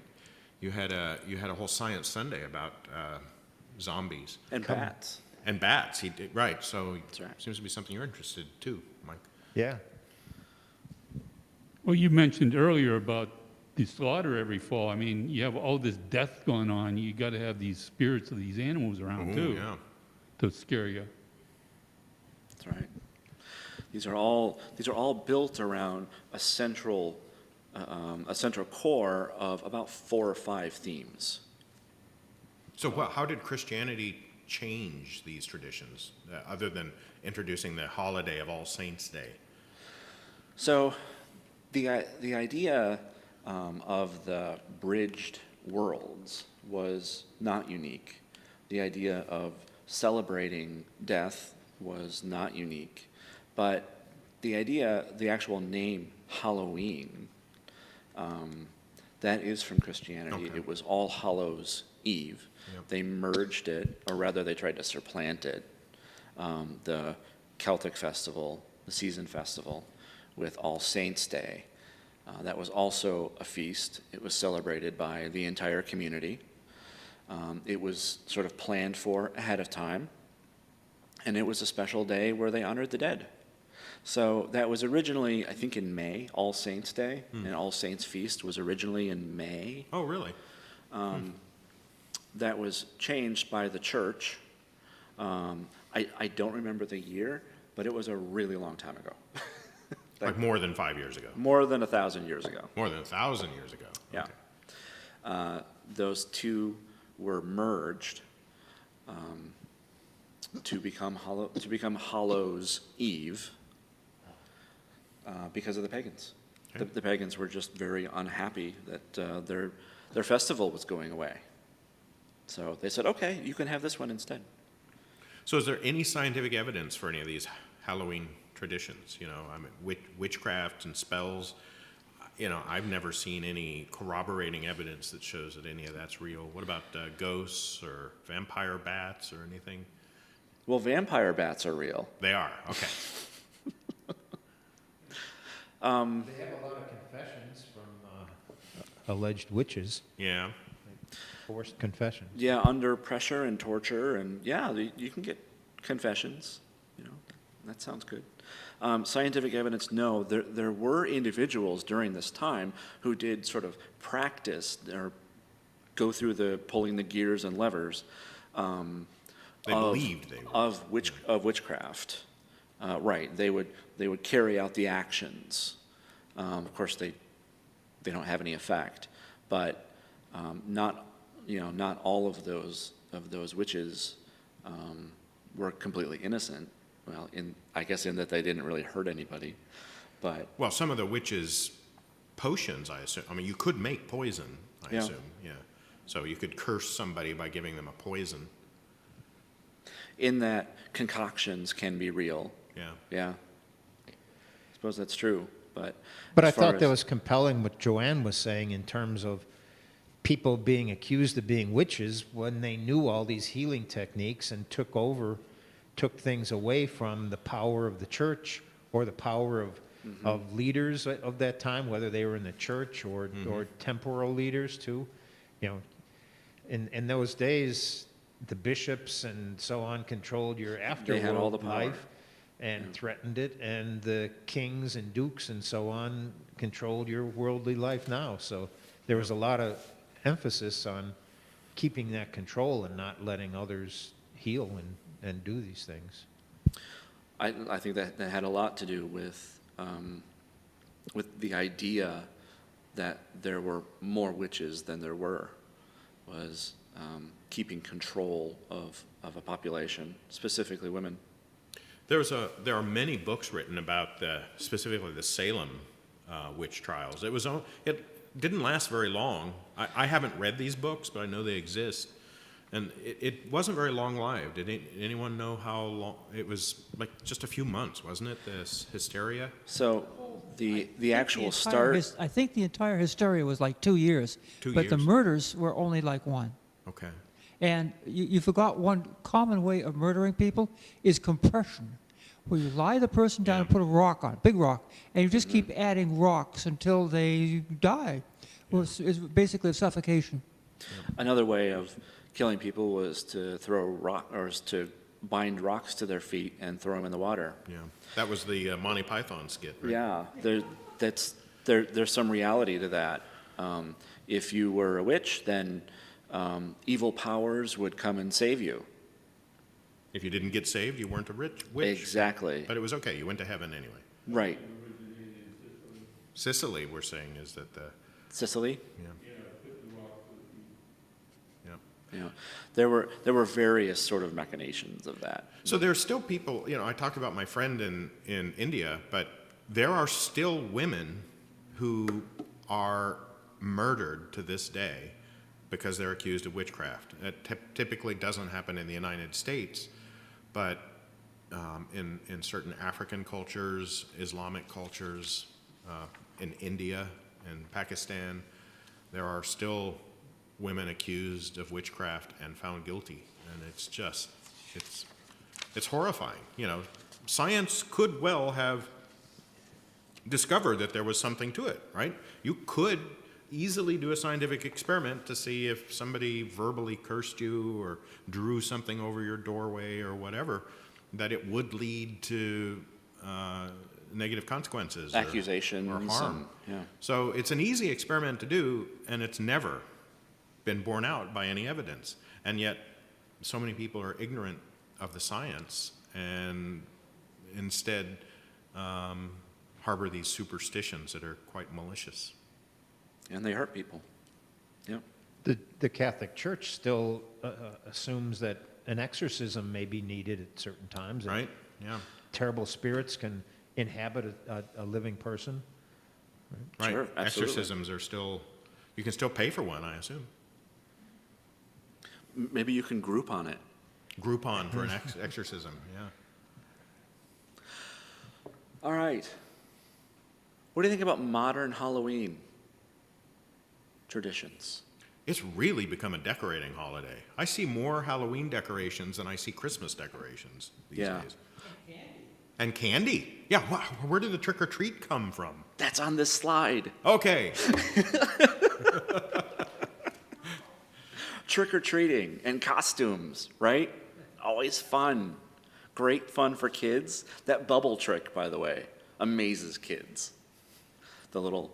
You had a whole Science Sunday about zombies And bats. and bats. He did, right. So That's right. seems to be something you're interested too, Mike. Yeah. Well, you mentioned earlier about the slaughter every fall. I mean, you have all this death going on. You got to have these spirits of these animals around Ooh, too yeah. to scare you. That's right. These are all built around a central core of about 4 or 5 themes. So how did Christianity change these traditions, other than introducing the holiday of All Saints' Day? So, the idea of the bridged worlds was not unique. The idea of celebrating death was not unique. But the actual name Halloween, that is from Christianity. Okay. It was All Hallows Eve. Yep. They merged it, or rather they tried to supplant it, the Celtic festival, the season festival, with All Saints' Day. That was also a feast. It was celebrated by the entire community. It was sort of planned for ahead of time, and it was a special day where they honored the dead. So that was originally, I think, in May. All Saints' Day and All Saints' Feast was originally in May. Oh, really? That was changed by the church. I don't remember the year, but it was a really long time ago. Like more than 5 years ago? More than 1,000 years ago. More than 1,000 years ago? Yeah. Okay. Those two were merged to become Hallows Eve because of the pagans. Okay. The pagans were just very unhappy that their festival was going away. So they said, okay, you can have this one instead. So is there any scientific evidence for any of these Halloween traditions? You know, I mean, witchcraft and spells. You know, I've never seen any corroborating evidence that shows that any of that's real. What about ghosts or vampire bats or anything? Well, vampire bats are real. They are, okay. They have a lot of confessions from alleged witches, Yeah. forced confessions. Yeah, under pressure and torture, and yeah, you can get confessions. You know, that sounds good. Scientific evidence, no. There were individuals during this time who did sort of practice or go through the pulling the gears and levers They believed they were. of witchcraft. Right, they would carry out the actions. Of course, they don't have any effect, but not all of those witches were completely innocent. Well, I guess in that they didn't really hurt anybody, but Well, some of the witches potions, I assume. I mean, you could make poison, I Yeah. assume, yeah. So you could curse somebody by giving them a poison, In that concoctions can be real. yeah. Yeah. I suppose that's true, but. But I as far thought that as- was compelling what Joanne was saying in terms of people being accused of being witches when they knew all these healing techniques and took things away from the power of the church or the power of leaders of that time, whether they were in the church or temporal leaders too. You know, in those days, the bishops and so on controlled your had all the afterworld power. life and threatened it, and the kings and dukes and so on controlled your worldly life now. So there was a lot of emphasis on keeping that control and not letting others heal and do these things. I think that had a lot to do with the idea that there were more witches than there was keeping control of a population, specifically women. There are many books written about specifically the Salem witch trials. It didn't last very long. I haven't read these books, but I know they exist. And it wasn't very long-lived. Did anyone know how long? It was like just a few months, wasn't it, this hysteria? So the actual entire start, I think the entire hysteria was like 2 years. 2 But the years. murders were only like one. Okay. And you forgot one common way of murdering people is compression, where you lie the person down and put a rock on, big rock, and you just keep adding rocks until they die. Well, it's basically a suffocation. another way of killing people was to to bind rocks to their feet and throw them in the water. Yeah. That was the Monty Python skit, right? Yeah, there's some reality to that. If you were a witch, then evil powers would come and save you. If you didn't get saved, you weren't a witch. Exactly. But it was okay. You went to heaven anyway. Right. Sicily, we're saying, is that the, Sicily? yeah. Yeah. There were various sort of machinations of that. So there are still people, I talked about my friend in India, but there are still women who are murdered to this day because they're accused of witchcraft. It typically doesn't happen in the United States, but in certain African cultures, Islamic cultures, in India and Pakistan, there are still women accused of witchcraft and found guilty. And it's horrifying. Science could well have discovered that there was something to it, right? You could easily do a scientific experiment to see if somebody verbally cursed you or drew something over your doorway or whatever, that it would lead to negative consequences Accusations or harm. yeah. So it's an easy experiment to do, and it's never been borne out by any evidence. And yet, so many people are ignorant of the science and instead harbor these superstitions that are quite malicious. And they hurt people. Yeah. The Catholic Church still assumes that an exorcism may be needed at certain times. and Right? Yeah. Terrible spirits can inhabit a living person. Right. Sure, absolutely. Exorcisms are still, you can still pay for one, I assume. Maybe you can group on it. Groupon for an exorcism, yeah. All right. What do you think about modern Halloween traditions? It's really become a decorating holiday. I see more Halloween decorations than I see Christmas decorations these Yeah. days. And candy. Yeah, where did the trick or treat come from? That's on this slide. Okay. Trick-or-treating and costumes, right? Always fun. Great fun for kids. That bubble trick, by the way, amazes kids. The little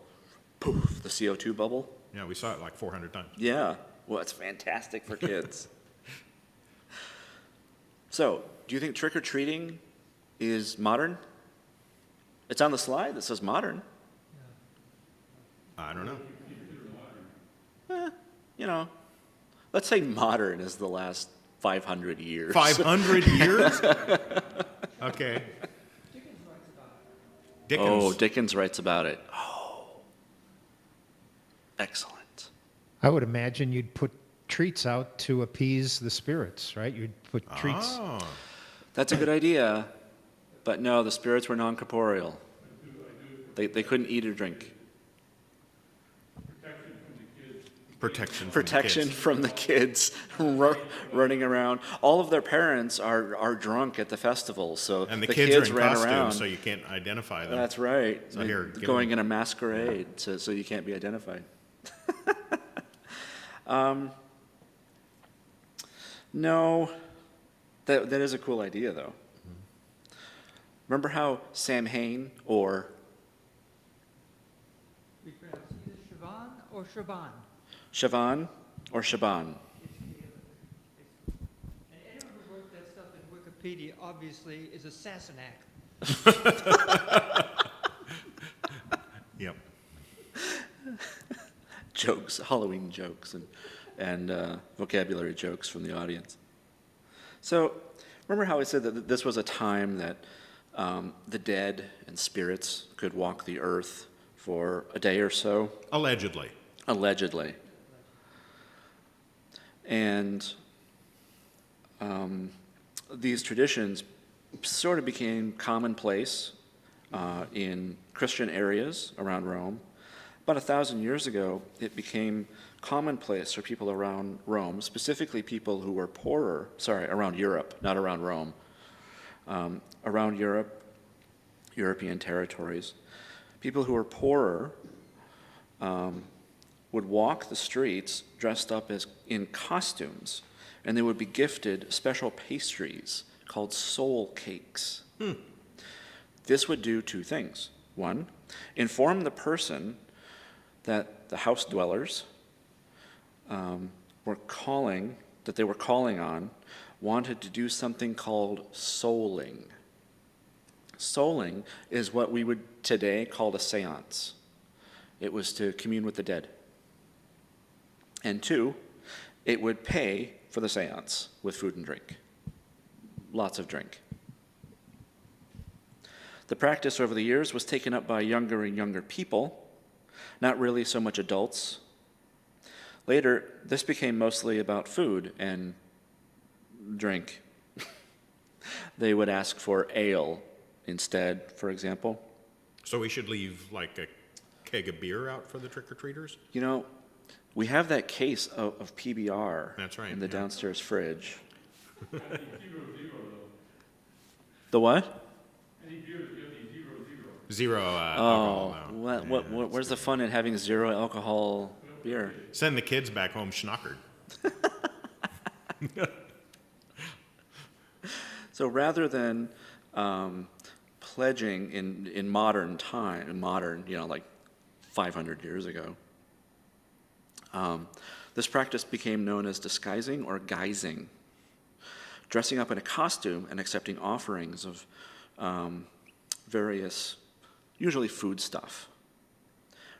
poof, the CO2 bubble. Yeah, we saw it like 400 times. Yeah, well, it's fantastic for kids. So, do you think trick-or-treating is modern? It's on the slide that says modern. I don't know. Let's say modern is the last 500 years. 500 years? Okay. Oh, Dickens writes about it. Excellent. I would imagine you'd put treats out to appease the spirits, right? You'd put treats. Oh, That's a good idea, but no, the spirits were non-corporeal. They couldn't eat or drink. protection from the Protection kids. from the kids running around. All of their parents are drunk at the festival, so And the the kids are in ran costume, around. so you can't identify them. That's right. So here, give Going them- in a masquerade, so you can't be identified. No, that is a cool idea, though. Remember how Sam Hain or We pronounce either Siobhan or Shaban. Siobhan or Shaban? And anyone who wrote that stuff in Wikipedia obviously is a Sassenach. Yep. Jokes, Halloween jokes, and vocabulary jokes from the audience. So, remember how I said that this was a time that the dead and spirits could walk the earth for a day or so? Allegedly. Allegedly. And these traditions sort of became commonplace in Christian areas around Rome. About 1,000 years ago, it became commonplace for people around Rome, specifically people who were poorer, around Europe, not around Rome, around Europe, European territories. People who were poorer would walk the streets dressed up as in costumes, and they would be gifted special pastries called soul cakes. This would do two things. One, inform the person that the house dwellers were calling on, wanted to do something called souling. Souling is what we would today call a seance. It was to commune with the dead. And two, it would pay for the seance with food and drink. Lots of drink. The practice over the years was taken up by younger and younger people, not really so much adults. Later, this became mostly about food and drink. They would ask for ale instead, for example. So we should leave like a keg of beer out for the trick-or-treaters? You know, we have that case of PBR That's right, in the yeah. downstairs fridge. Zero, zero, though. The what? Any beers, you have to be zero, zero. Zero Oh, alcohol. now. where's the fun in having zero alcohol beer? Send the kids back home schnockered. So rather than pledging in modern time, like 500 years ago, this practice became known as disguising or guising, dressing up in a costume and accepting offerings of various, usually food stuff.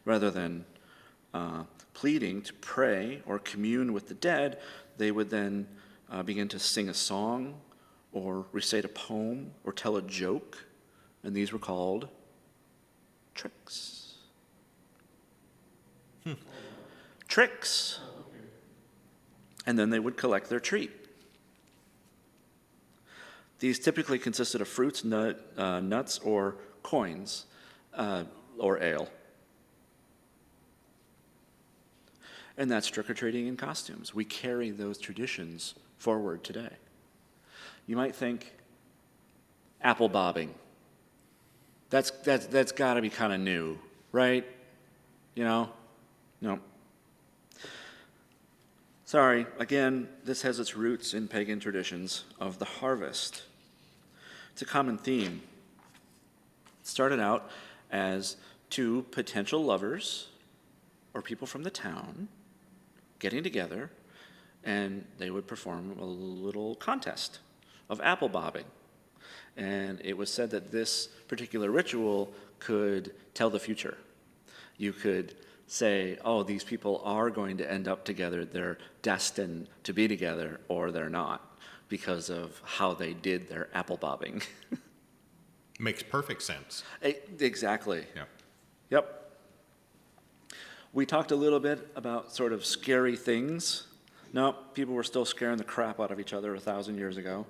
Rather than pleading to pray or commune with the dead, they would then begin to sing a song or recite a poem or tell a joke, and these were called tricks. Tricks. And then they would collect their treat. These typically consisted of fruits, nuts, or coins, or ale. And that's trick-or-treating in costumes. We carry those traditions forward today. You might think apple bobbing. That's got to be kind of new, right? You know? No. Sorry, again, this has its roots in pagan traditions of the harvest. It's a common theme. It started out as two potential lovers or people from the town getting together, and they would perform a little contest of apple bobbing. And it was said that this particular ritual could tell the future. You could say, oh, these people are going to end up together, they're destined to be together, or they're not, because of how they did their apple bobbing. Makes perfect sense. Exactly. Yeah. Yep. We talked a little bit about sort of scary things. No, people were still scaring the crap out of each other 1,000 years ago.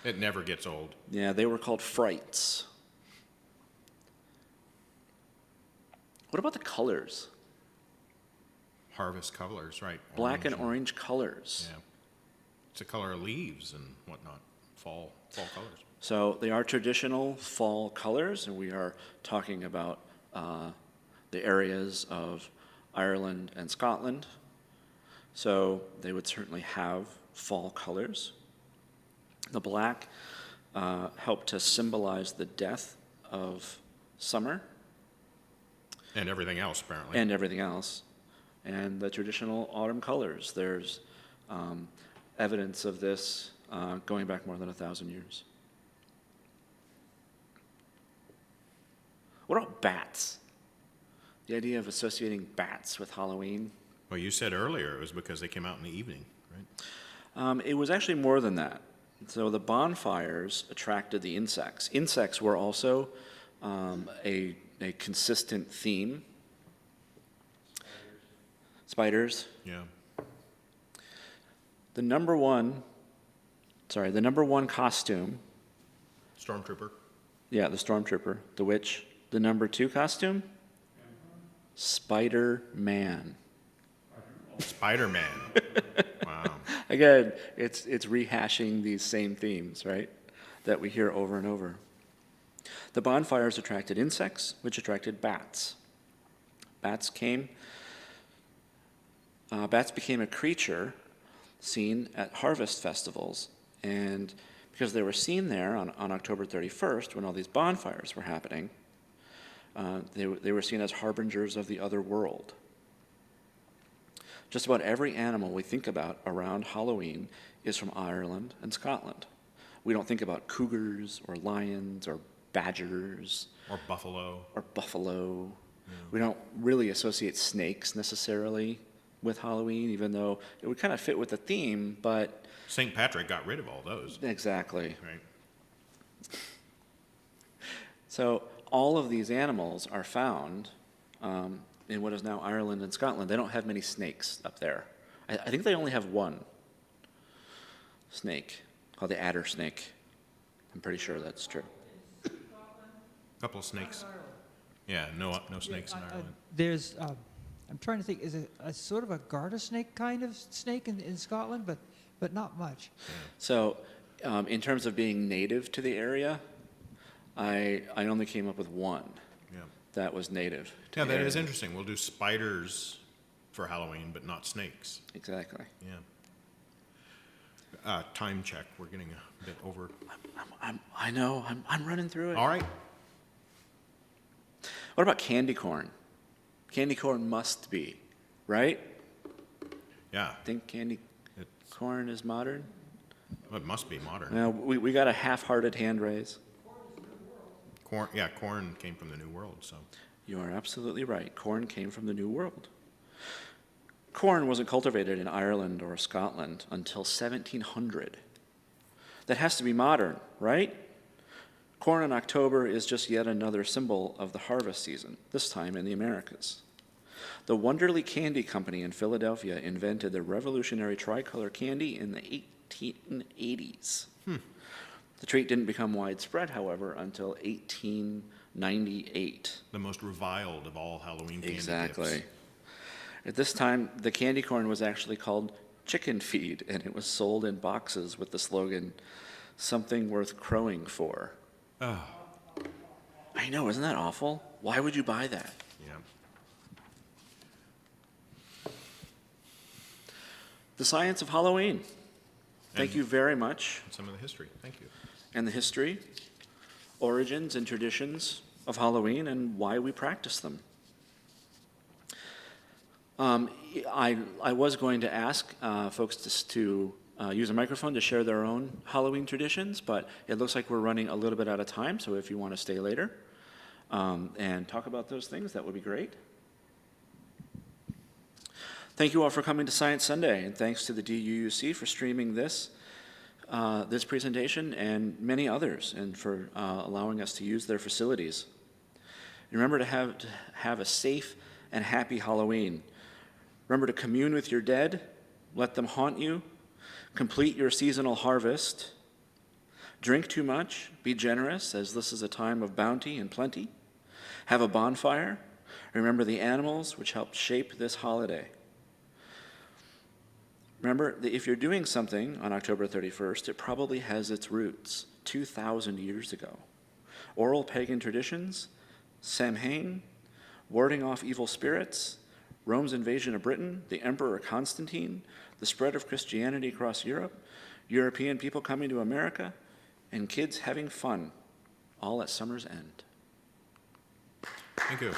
It never gets old. Yeah, they were called frights. What about the colors? Harvest colors, right? Black and orange colors. Yeah. It's the color of leaves and whatnot. Fall colors. So they are traditional fall colors, and we are talking about the areas of Ireland and Scotland. So they would certainly have fall colors. The black helped to symbolize the death of summer And everything else, apparently. and everything else. And the traditional autumn colors, there's evidence of this going back more than 1,000 years. What about bats? The idea of associating bats with Halloween. Well, you said earlier it was because they came out in the evening, right? It was actually more than that. So the bonfires attracted the insects. Insects were also a consistent theme. Spiders. Yeah. The number one costume, Stormtrooper. yeah, the Stormtrooper, the witch. The number 2 costume, Spider-Man. Spider-Man. Wow. Again, it's rehashing these same themes, right, that we hear over and over. The bonfires attracted insects, which attracted bats. Bats became a creature seen at harvest festivals, and because they were seen there on October 31st, when all these bonfires were happening, they were seen as harbingers of the other world. Just about every animal we think about around Halloween is from Ireland and Scotland. We don't think about cougars or lions or badgers Or buffalo. or buffalo. We don't really associate snakes necessarily with Halloween, even though it would kind of fit with the theme, but St. Patrick got rid of all those, exactly. right? So all of these animals are found in what is now Ireland and Scotland. They don't have many snakes up there. I think they only have one snake called the adder snake. I'm pretty sure that's true. Couple of snakes. Yeah, no snakes in Ireland. There's, I'm trying to think, is it a sort of a garter snake kind of snake in Scotland, but not much. So in terms of being native to the area, I only came up with one Yeah. that was native to Yeah, the that area. is interesting. We'll do spiders for Halloween, but not snakes. Exactly. Yeah. Time check. We're getting a bit over. I know. I'm running through it. All right. What about candy corn? Candy corn must be, right? Yeah. Think candy It, corn is modern? it must be modern. Well, we got a half-hearted hand raise. Corn came from the New World, so. You are absolutely right. Corn came from the New World. Corn wasn't cultivated in Ireland or Scotland until 1700. That has to be modern, right? Corn in October is just yet another symbol of the harvest season, this time in the Americas. The Wonderly Candy Company in Philadelphia invented the revolutionary tricolor candy in the 1880s. The treat didn't become widespread, however, until 1898. The most reviled of all Halloween candy Exactly. gifts. At this time, the candy corn was actually called chicken feed, and it was sold in boxes with the slogan, "Something worth crowing for." Oh, I know, isn't that awful? Why would you buy that? yeah. The science of Halloween. Thank And- you very much. Some of the history. Thank you. And the history, origins, and traditions of Halloween and why we practice them. I was going to ask folks to use a microphone to share their own Halloween traditions, but it looks like we're running a little bit out of time, so if you want to stay later and talk about those things, that would be great. Thank you all for coming to Science Sunday, and thanks to the DUUC for streaming this presentation and many others, and for allowing us to use their facilities. Remember to have a safe and happy Halloween. Remember to commune with your dead, let them haunt you, complete your seasonal harvest, drink too much, be generous, as this is a time of bounty and plenty, have a bonfire, remember the animals which helped shape this holiday. Remember that if you're doing something on October 31st, it probably has its roots 2,000 years ago. Oral pagan traditions, Samhain, warding off evil spirits, Rome's invasion of Britain, the Emperor Constantine, the spread of Christianity across Europe, European people coming to America, and kids having fun, all at summer's end. Thank you.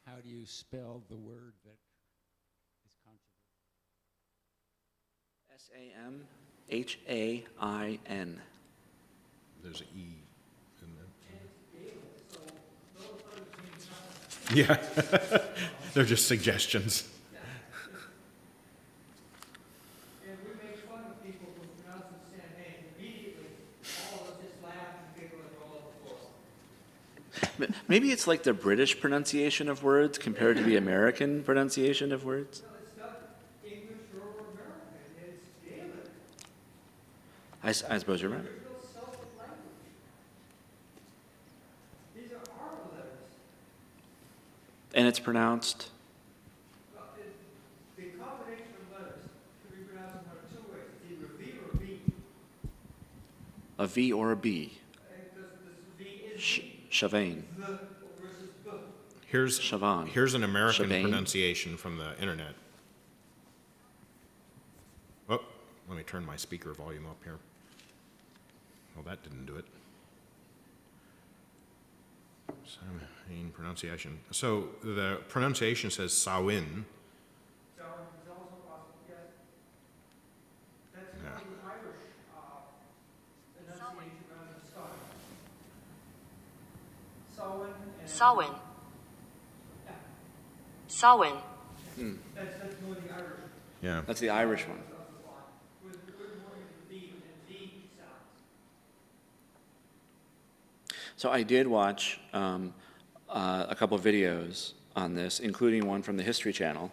How do you spell the word that is controversial? Samhain. There's an E in there. Yeah, they're just suggestions. And we make fun of people who pronounce it Samhain. Immediately, all of us just laugh and giggle and roll on the floor. Maybe it's like the British pronunciation of words compared to the American pronunciation of words. No, it's not English or American. It's Gaelic. I suppose you're right. There's no Celtic language. These are our letters. And it's pronounced, Well, the combination of letters can be pronounced in one of two ways. It's either V or B. a V or a B. Because this V is Chavain. the versus the. Here's Siobhan. here's an American Siobhan. pronunciation from the internet. Oh, let me turn my speaker volume up here. Well, that didn't do it. Samhain pronunciation. So the pronunciation says Samhain. Darwin is also possible, yes. That's Yeah. the Irish enunciation rather than Samhain. Samhain and. Samhain. Samhain. That's more the Irish. Yeah. That's the Irish one. We're more into the V and V sounds. So I did watch a couple of videos on this, including one from the History Channel,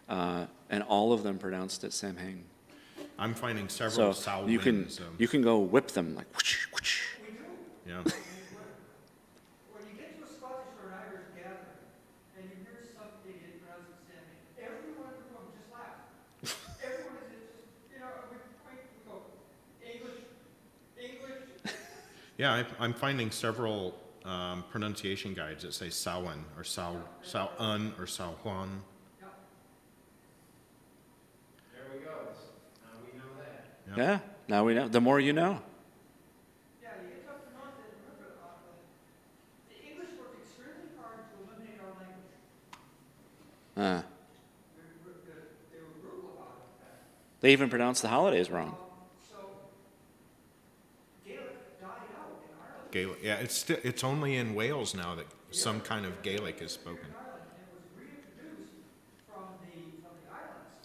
and all of them pronounced it Samhain. I'm finding several So you can Samhains. go whip them like whoosh, whoosh. Yeah. When you get to a Scottish or an Irish gathering, and you hear some idiot pronouncing Samhain, everyone in the room just laughs. Everyone is just, we go, English. Yeah, I'm finding several pronunciation guides that say Samhain or Samhain or Samhain. Yeah, now we know. The more you know. Yeah, you get tough to pronounce it. Remember, the English worked extremely hard to eliminate our language. Uh, They were brutal about it. they even pronounced the holidays wrong. So, Gaelic died out in Ireland. Gaelic. Yeah, it's only in Wales now that some kind of Gaelic is spoken. In Ireland, and it was reintroduced from the islands.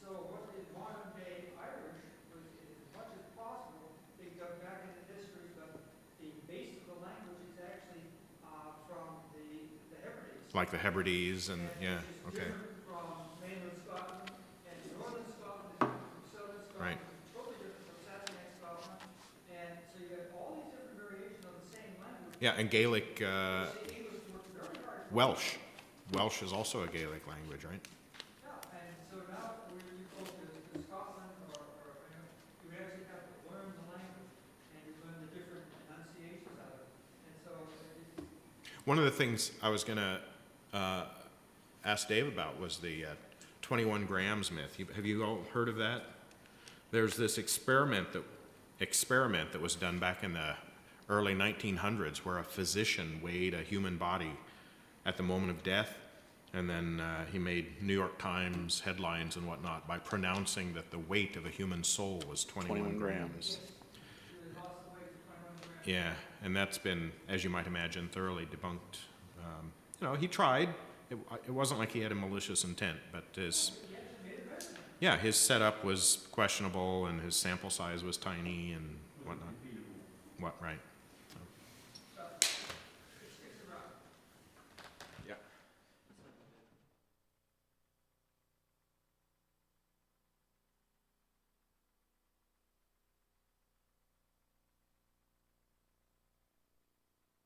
So what is modern day Irish was, as much as possible, they go back into history, but the base of the language is actually from the Hebrides. Like the Hebrides and, yeah, Which is okay. different from mainland Scotland, and northern Scotland is different from southern Scotland. Right. Totally different from Sassenach Scotland, and so you have all these different variations of the same language. Yeah, and Gaelic, The English worked very hard. Welsh. Welsh is also a Gaelic language, right? Yeah, and so now when you go to Scotland or you actually have to learn the language and you learn the different enunciations of it. And so One of the things I was going to ask Dave about was the 21 grams myth. Have you all heard of that? There's this experiment that was done back in the early 1900s where a physician weighed a human body at the moment of death, and then he made New York Times headlines and whatnot by pronouncing that the weight of a human soul was 21 grams. Yeah, and that's been, as you might imagine, thoroughly debunked. He tried. it wasn't like he had a malicious intent, but his setup was questionable and his sample size was tiny and whatnot. What, right?